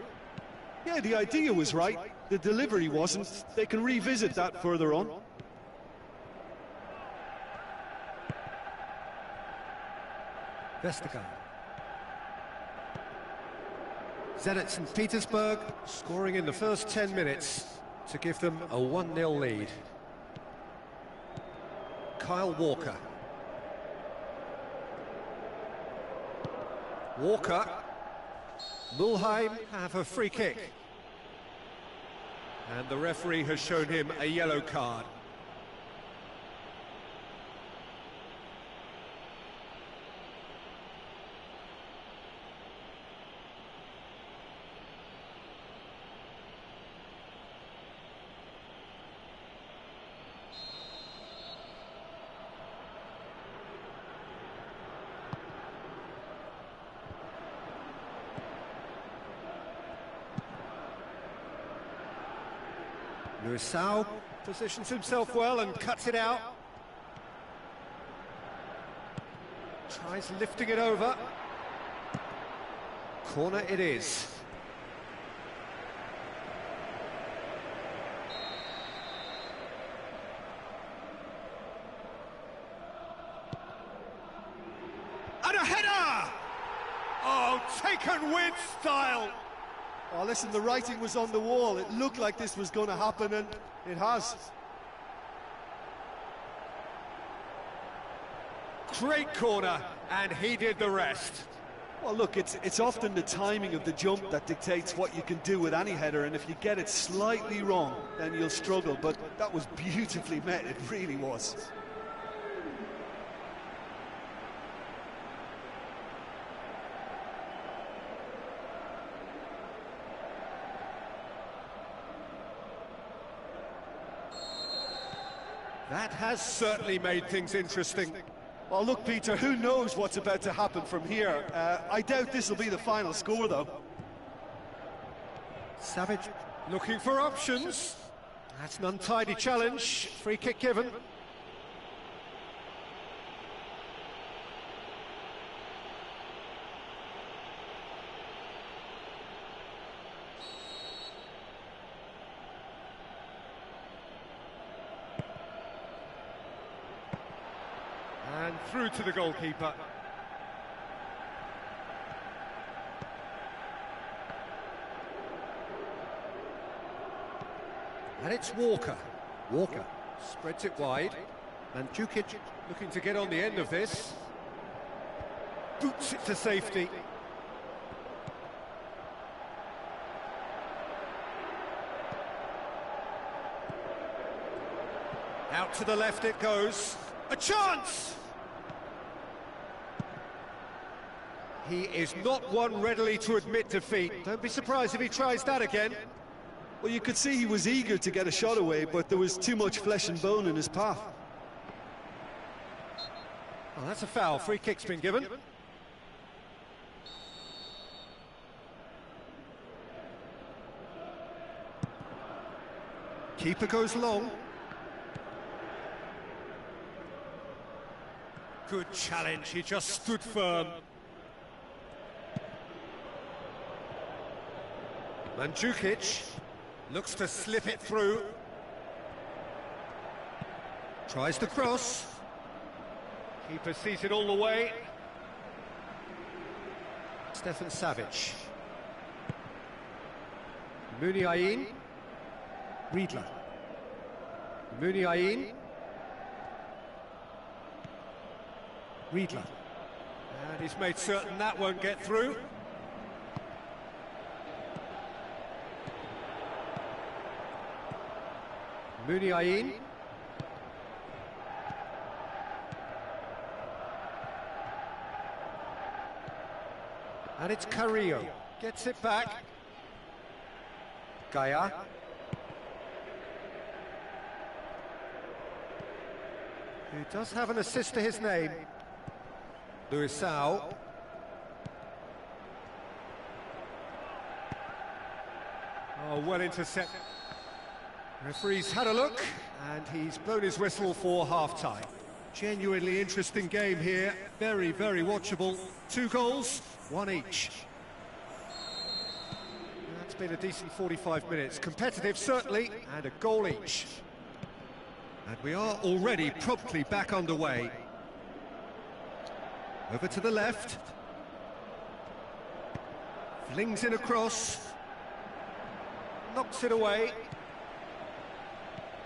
Yeah, the idea was right. The delivery wasn't. They can revisit that further on. Vestergaard. Zenit St. Petersburg scoring in the first 10 minutes to give them a 1-0 lead. Kyle Walker. Walker. Mulheim have a free kick. And the referee has shown him a yellow card. Luisao positions himself well and cuts it out. Tries lifting it over. Corner it is. And a header! Oh, taken with style! Oh, listen, the writing was on the wall. It looked like this was going to happen, and it has. Great corner, and he did the rest. Well, look, it's often the timing of the jump that dictates what you can do with any header, and if you get it slightly wrong, then you'll struggle. But that was beautifully met, it really was. That has certainly made things interesting. Well, look, Peter, who knows what's about to happen from here? I doubt this will be the final score, though. Savage looking for options. That's an untidy challenge. Free kick given. And through to the goalkeeper. And it's Walker. Walker spreads it wide. Mandzukic looking to get on the end of this. Boots it to safety. Out to the left it goes. A chance! He is not one readily to admit defeat. Don't be surprised if he tries that again. Well, you could see he was eager to get a shot away, but there was too much flesh and bone in his path. Well, that's a foul. Free kick's been given. Keeper goes long. Good challenge, he just stood firm. Mandzukic looks to slip it through. Tries to cross. Keeper sees it all the way. Stefan Savic. Muniain. Riedler. Muniain. Riedler. And he's made certain that won't get through. Muniain. And it's Carrillo. Gets it back. Gaia. Who does have an assist to his name. Luisao. Oh, well intercepted. Referee's had a look, and he's blown his whistle for half-time. Genuinely interesting game here. Very, very watchable. 2 goals, 1 each. That's been a decent 45 minutes. Competitive, certainly, and a goal each. And we are already promptly back underway. Over to the left. Flings in a cross. Knocks it away.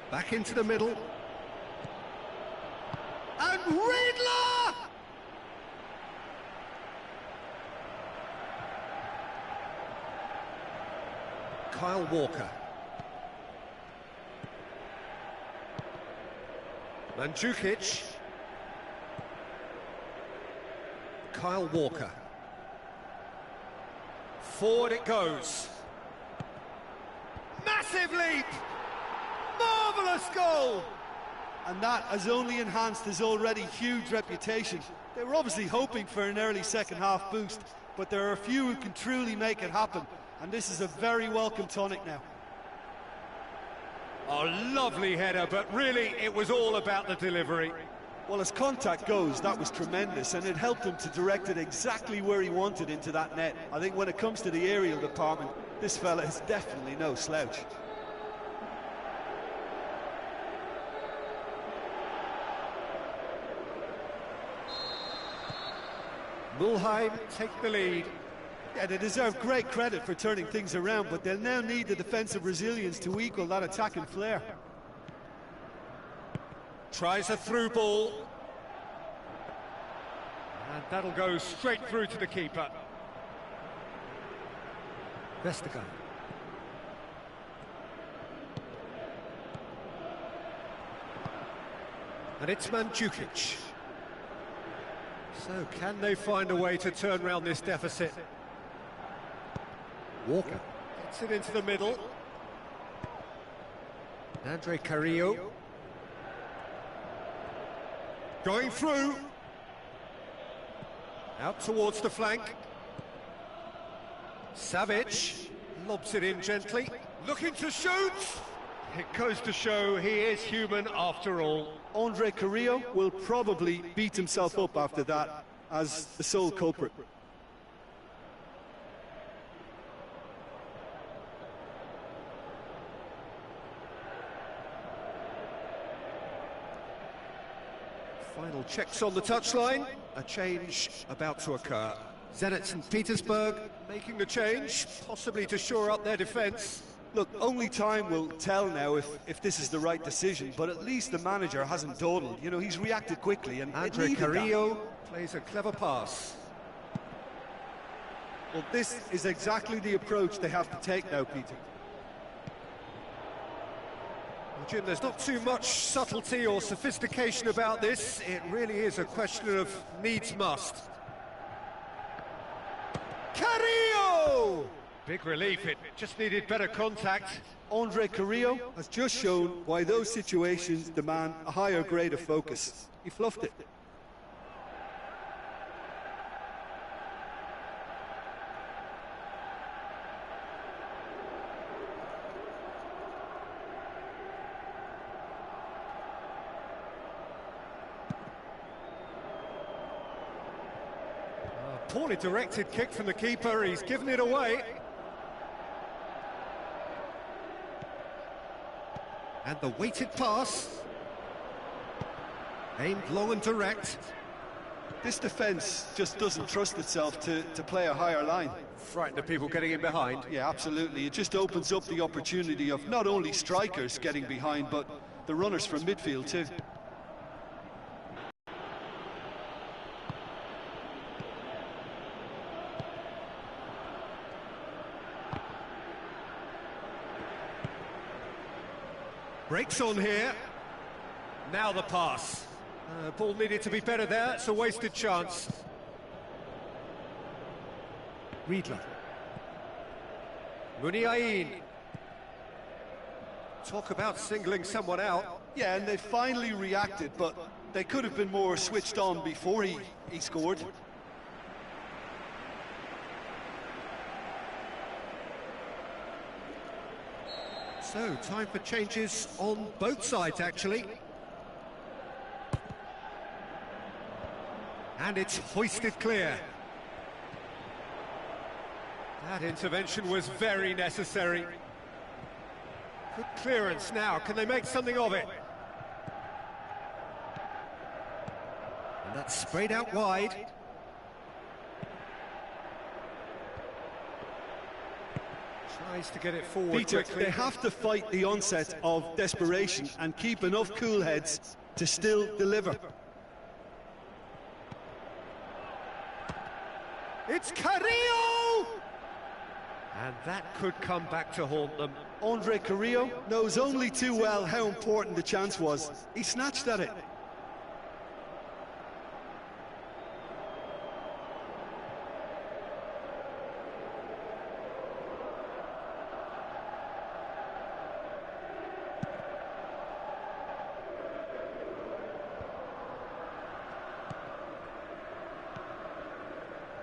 Back into the middle. And Riedler! Kyle Walker. Mandzukic. Kyle Walker. Forward it goes. Massive leap! Marvellous goal! And that has only enhanced his already huge reputation. They were obviously hoping for an early second-half boost, but there are a few who can truly make it happen, and this is a very welcome tonic now. A lovely header, but really it was all about the delivery. Well, as contact goes, that was tremendous, and it helped him to direct it exactly where he wanted into that net. I think when it comes to the aerial department, this fella is definitely no slouch. Mulheim take the lead. Yeah, they deserve great credit for turning things around, but they'll now need the defensive resilience to equal that attacking flair. Tries a through ball. And that'll go straight through to the keeper. Vestergaard. And it's Mandzukic. So can they find a way to turn around this deficit? Walker gets it into the middle. Andre Carrillo. Going through. Out towards the flank. Savic lobs it in gently. Looking to shoot. It goes to show he is human after all. Andre Carrillo will probably beat himself up after that as the sole culprit. Final checks on the touchline. A change about to occur. Zenit St. Petersburg making the change, possibly to shore up their defence. Look, only time will tell now if this is the right decision, but at least the manager hasn't dawdled. You know, he's reacted quickly, and Andre Carrillo plays a clever pass. Well, this is exactly the approach they have to take now, Peter. Well, Jim, there's not too much subtlety or sophistication about this. It really is a question of needs must. Carrillo! Big relief, it just needed better contact. Andre Carrillo has just shown why those situations demand a higher grade of focus. He fluffed it. Poorly directed kick from the keeper, he's given it away. And the weighted pass. Aimed long and direct. This defence just doesn't trust itself to play a higher line. Frightened of people getting in behind. Yeah, absolutely. It just opens up the opportunity of not only strikers getting behind, but the runners from midfield too. Breaks on here. Now the pass. Ball needed to be better there. It's a wasted chance. Riedler. Muniain. Talk about singling someone out. Yeah, and they finally reacted, but they could have been more switched on before he scored. So, time for changes on both sides, actually. And it's hoisted clear. That intervention was very necessary. Good clearance now. Can they make something of it? And that's sprayed out wide. Tries to get it forward Peter, quickly. they have to fight the onset of desperation and keep enough cool heads to still deliver. It's Carrillo! And that could come back to haunt them. Andre Carrillo knows only too well how important the chance was. He snatched at it.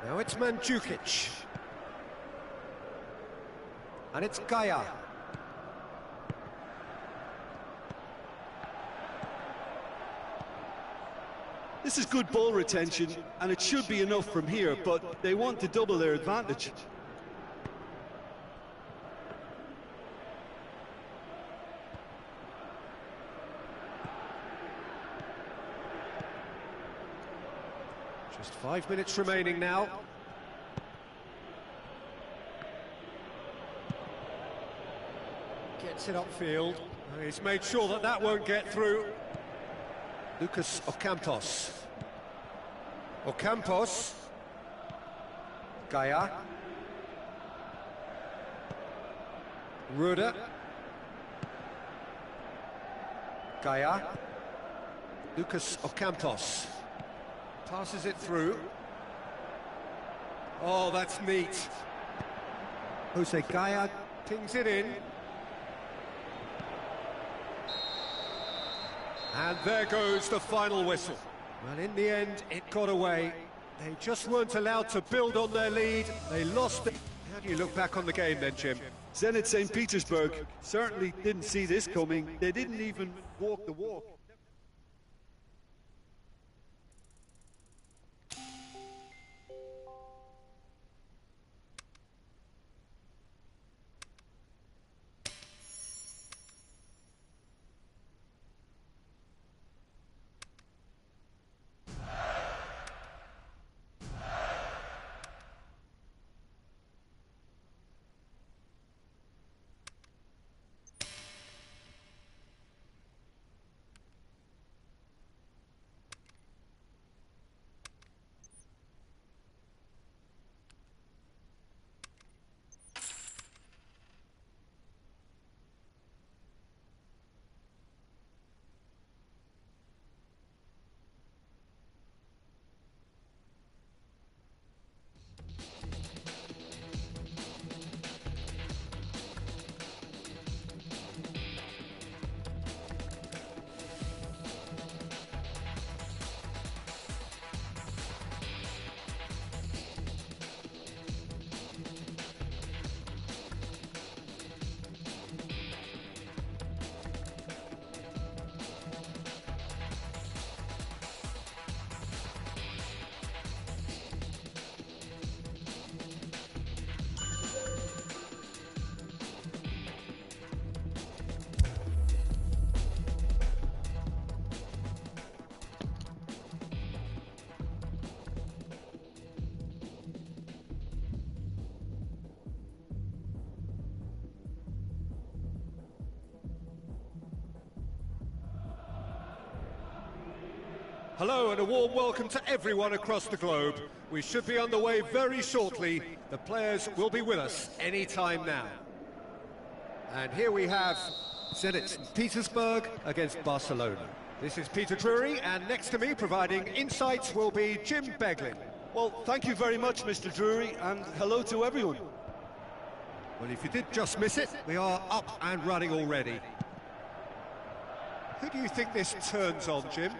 Now it's Mandzukic. And it's Gaia. This is good ball retention, and it should be enough from here, but they want to double their advantage. Just 5 minutes remaining now. Gets it upfield. He's made sure that won't get through. Lucas Ocampos. Ocampos. Gaia. Ruda. Gaia. Lucas Ocampos. Passes it through. Oh, that's neat. Jose Gaia pings it in. And there goes the final whistle. Well, in the end, it got away. They just weren't allowed to build on their lead. They lost it. How do you look back on the game then, Jim? Zenit St. Petersburg certainly didn't see this coming. They didn't even walk the walk. Hello and a warm welcome to everyone across the globe. We should be on the way very shortly. The players will be with us any time now. And here we have Zenit St. Petersburg against Barcelona. This is Peter Drury, and next to me providing insights will be Jim Beglin. Well, thank you very much, Mr. Drury, and hello to everyone. Well, if you did just miss it, we are up and running already. Who do you think this turns on, Jim?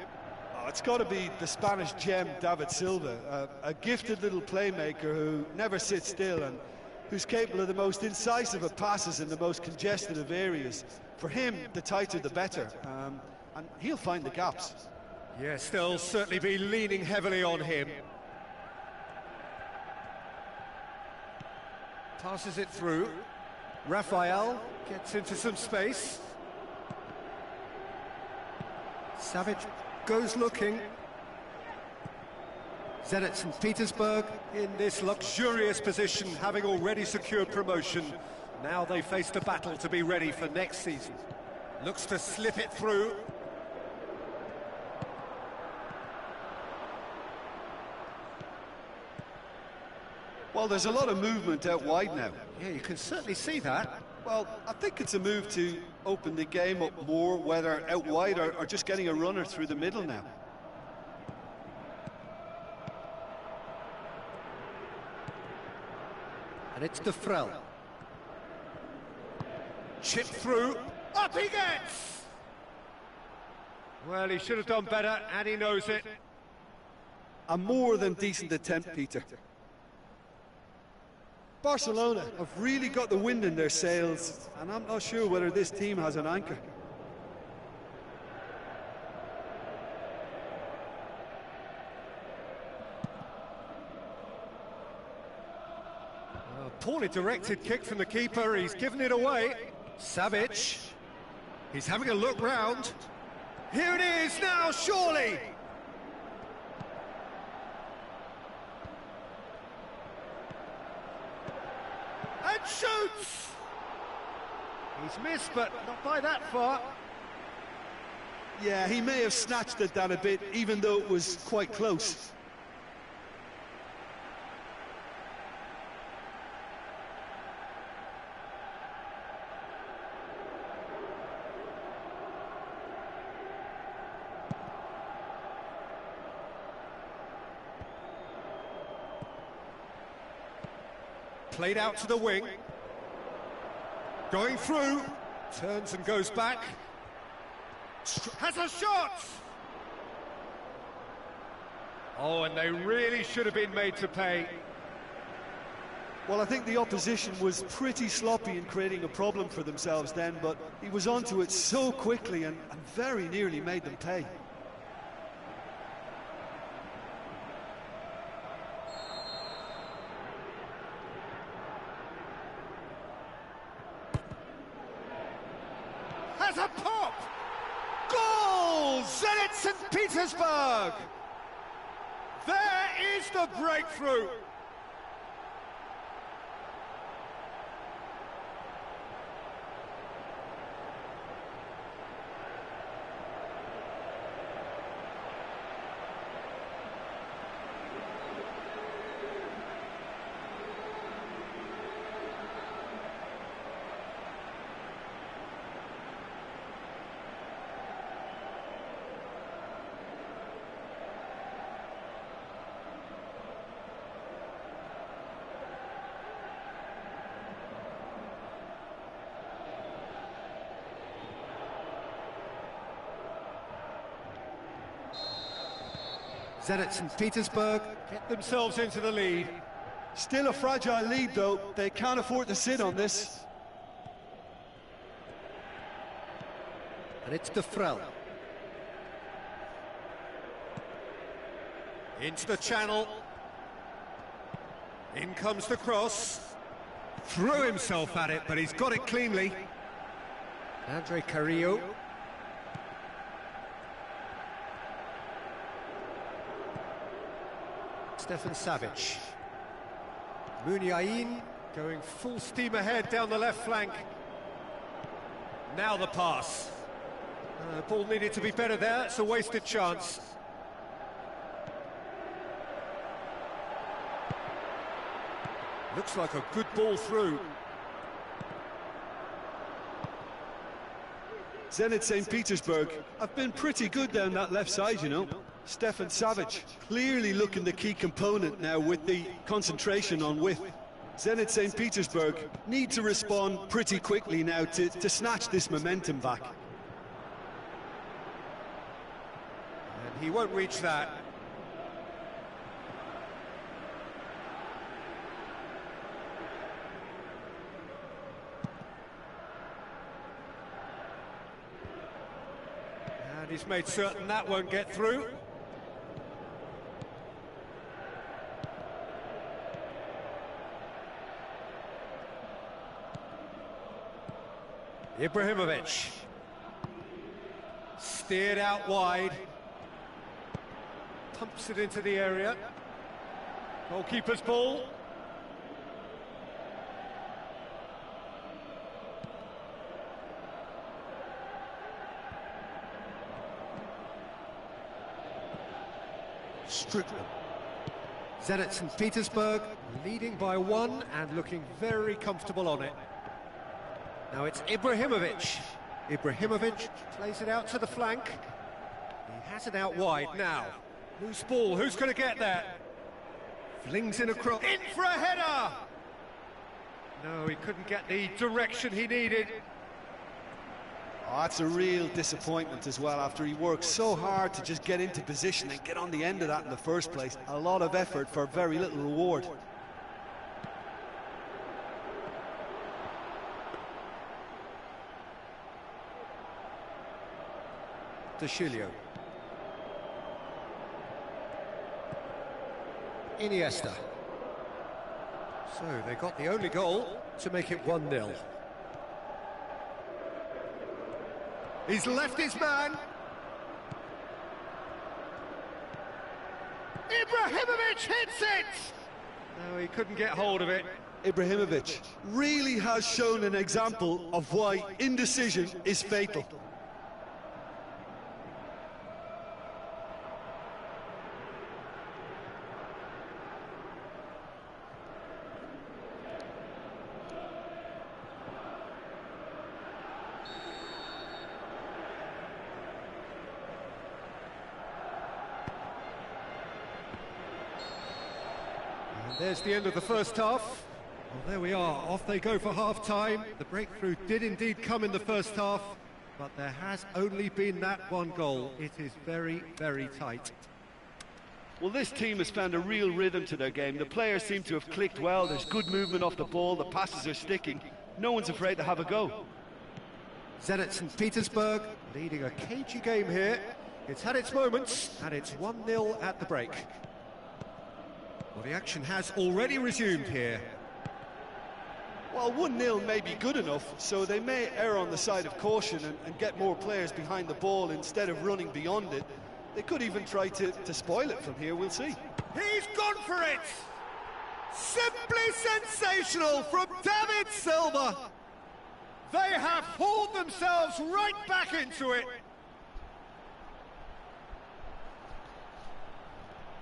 It's got to be the Spanish gem, David Silva, a gifted little playmaker who never sits still and who's capable of the most incisive of passes in the most congested of areas. For him, the tighter the better, and he'll find the gaps. Yes, they'll certainly be leaning heavily on him. Passes it through. Rafael gets into some space. Savic goes looking. Zenit St. Petersburg in this luxurious position, having already secured promotion. Now they face the battle to be ready for next season. Looks to slip it through. Well, there's a lot of movement out wide now. Yeah, you can certainly see that. Well, I think it's a move to open the game up more, whether out wide or just getting a runner through the middle now. And it's De Frel. Chip through. Up he gets! Well, he should have done better, and he knows it. A more than decent attempt, Peter. Barcelona have really got the wind in their sails, and I'm not sure whether this team has an anchor. Poorly directed kick from the keeper, he's given it away. Savic, he's having a look round. Here it is now, surely! And shoots! He's missed, but not by that far. Yeah, he may have snatched it down a bit, even though it was quite close. Played out to the wing. Going through. Turns and goes back. Has a shot! Oh, and they really should have been made to pay. Well, I think the opposition was pretty sloppy in creating a problem for themselves then, but he was onto it so quickly and very nearly made them pay. Has a pop! Goal! Zenit St. Petersburg! There is the breakthrough! Zenit St. Petersburg get themselves into the lead. Still a fragile lead, though. They can't afford to sit on this. And it's De Frel. Into the channel. In comes the cross. Threw himself at it, but he's got it cleanly. Andre Carrillo. Stefan Savic. Muniain going full steam ahead down the left flank. Now the pass. Ball needed to be better there, it's a wasted chance. Looks like a good ball through. Zenit St. Petersburg have been pretty good down that left side, you know. Stefan Savic clearly looking the key component now with the concentration on width. Zenit St. Petersburg need to respond pretty quickly now to snatch this momentum back. And he won't reach that. And he's made certain that won't get through. Ibrahimovic. Steered out wide. Pumps it into the area. Goalkeeper's ball. Strickland. Zenit St. Petersburg leading by 1 and looking very comfortable on it. Now it's Ibrahimovic. Ibrahimovic plays it out to the flank. He has it out wide now. Loose ball, who's going to get there? Flings in across. In for a header! No, he couldn't get the direction he needed. Oh, that's a real disappointment as well, after he worked so hard to just get into position and get on the end of that in the first place. A lot of effort for very little reward. Chilio. Iniesta. So they got the only goal to make it 1-0. He's left his man. Ibrahimovic hits it! No, he couldn't get hold of it. Ibrahimovic really has shown an example of why indecision is fatal. There's the end of the first half. Well, there we are, off they go for half-time. The breakthrough did indeed come in the first half, but there has only been that one goal. It is very, very tight. Well, this team has found a real rhythm to their game. The players seem to have clicked well. There's good movement off the ball. The passes are sticking. No one's afraid to have a go. Zenit St. Petersburg leading a cagey game here. It's had its moments, and it's 1-0 at the break. Well, the action has already resumed here. Well, 1-0 may be good enough, so they may err on the side of caution and get more players behind the ball instead of running beyond it. They could even try to spoil it from here, we'll see. He's gone for it! Simply sensational from David Silva! They have hauled themselves right back into it!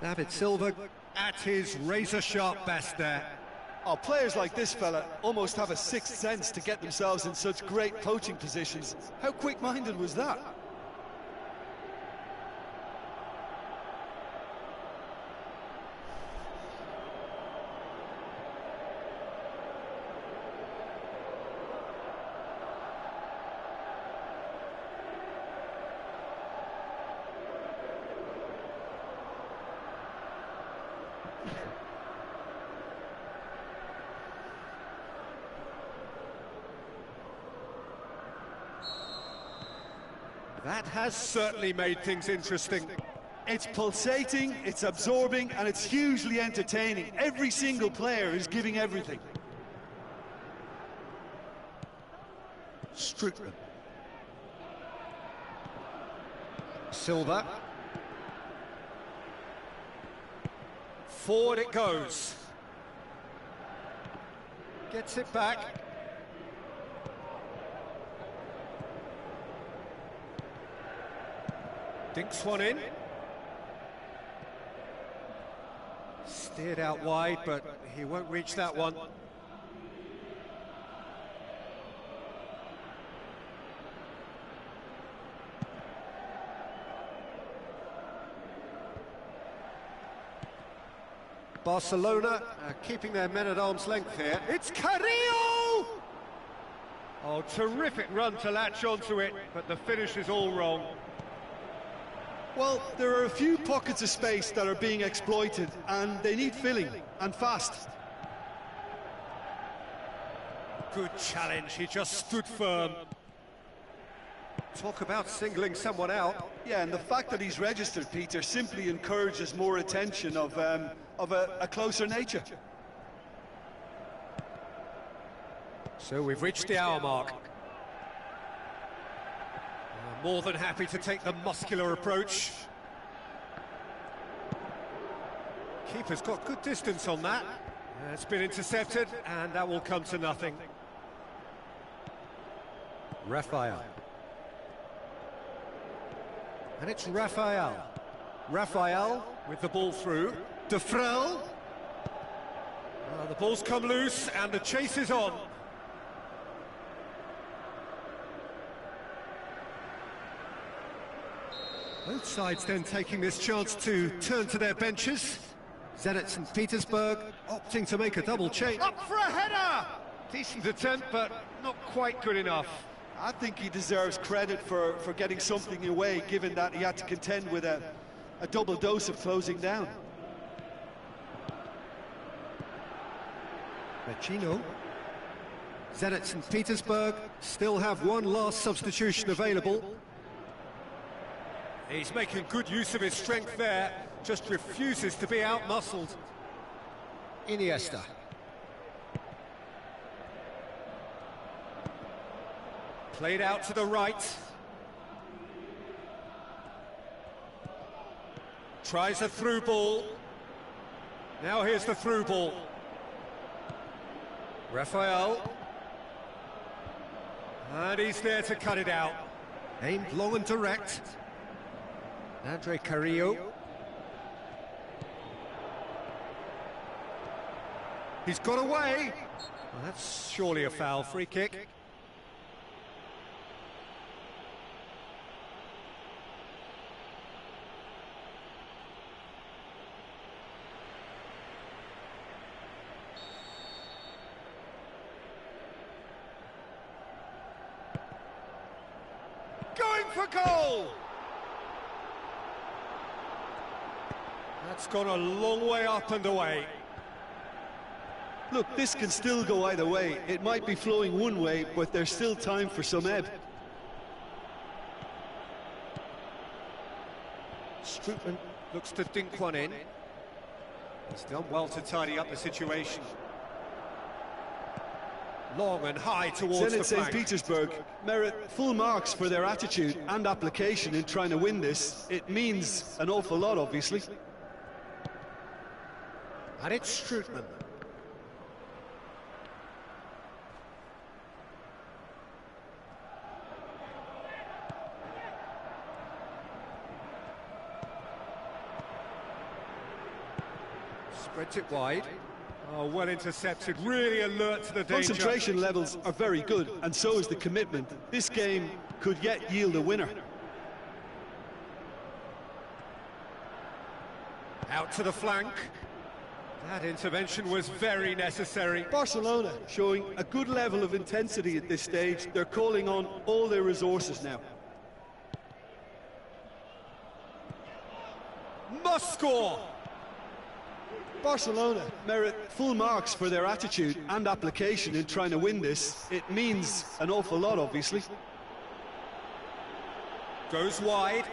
David Silva at his razor-sharp best there. Oh, players like this fella almost have a sixth sense to get themselves in such great poaching positions. How quick-minded was that? That has certainly made things interesting. It's pulsating, it's absorbing, and it's hugely entertaining. Every single player is giving everything. Strutman. Silva. Forward it goes. Gets it back. Dinks one in. Steered out wide, but he won't reach that one. Barcelona keeping their men at arm's length here. It's Carrillo! Oh, terrific run to latch onto it, but the finish is all wrong. Well, there are a few pockets of space that are being exploited, and they need filling, and fast. Good challenge, he just stood firm. Talk about singling someone out. Yeah, and the fact that he's registered, Peter, simply encourages more attention of a closer nature. So we've reached the hour mark. More than happy to take the muscular approach. Keeper's got good distance on that. It's been intercepted, and that will come to nothing. Rafael. And it's Rafael. Rafael with the ball through. De Frel. The ball's come loose, and the chase is on. Both sides then taking this chance to turn to their benches. Zenit St. Petersburg opting to make a double change. Up for a header! Decent attempt, but not quite good enough. I think he deserves credit for getting something away, given that he had to contend with a double dose of closing down. Vecino. Zenit St. Petersburg still have one last substitution available. He's making good use of his strength there, just refuses to be out-muscled. Iniesta. Played out to the right. Tries a through ball. Now here's the through ball. Rafael. And he's there to cut it out. Aimed long and direct. Andre Carrillo. He's got away. Well, that's surely a foul. Free kick. for goal! That's gone a long way up and away. Look, this can still go either way. It might be flowing one way, but there's still time for some ebb. Strootman looks to dink one in. He's done well to tidy up the situation. Long and high towards Zenit the St. flank. Petersburg merit full marks for their attitude and application in trying to win this. It means an awful lot, obviously. And it's Strootman. Spreads it wide. Oh, well intercepted, really alert to the danger. Concentration levels are very good, and so is the commitment. This game could yet yield a winner. Out to the flank. That intervention was very necessary. Barcelona showing a good level of intensity at this stage. They're calling on all their resources now. Must score! Barcelona merit full marks for their attitude and application in trying to win this. It means an awful lot, obviously. Goes wide.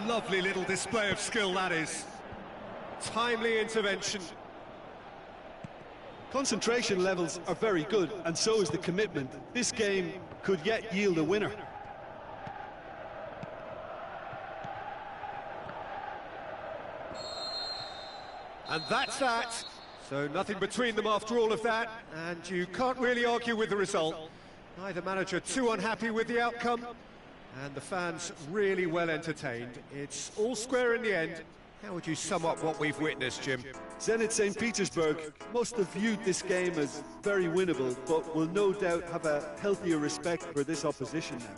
Lovely little display of skill, that is. Timely intervention. Concentration levels are very good, and so is the commitment. This game could yet yield a winner. And that's that. So nothing between them after all of that, and you can't really argue with the result. Neither manager too unhappy with the outcome, and the fans really well entertained. It's all square in the end. How would you sum up what we've witnessed, Jim? Zenit St. Petersburg must have viewed this game as very winnable, but will no doubt have a healthier respect for this opposition now.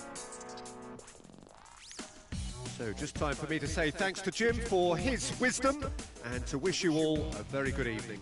So just time for me to say thanks to Jim for his wisdom and to wish you all a very good evening.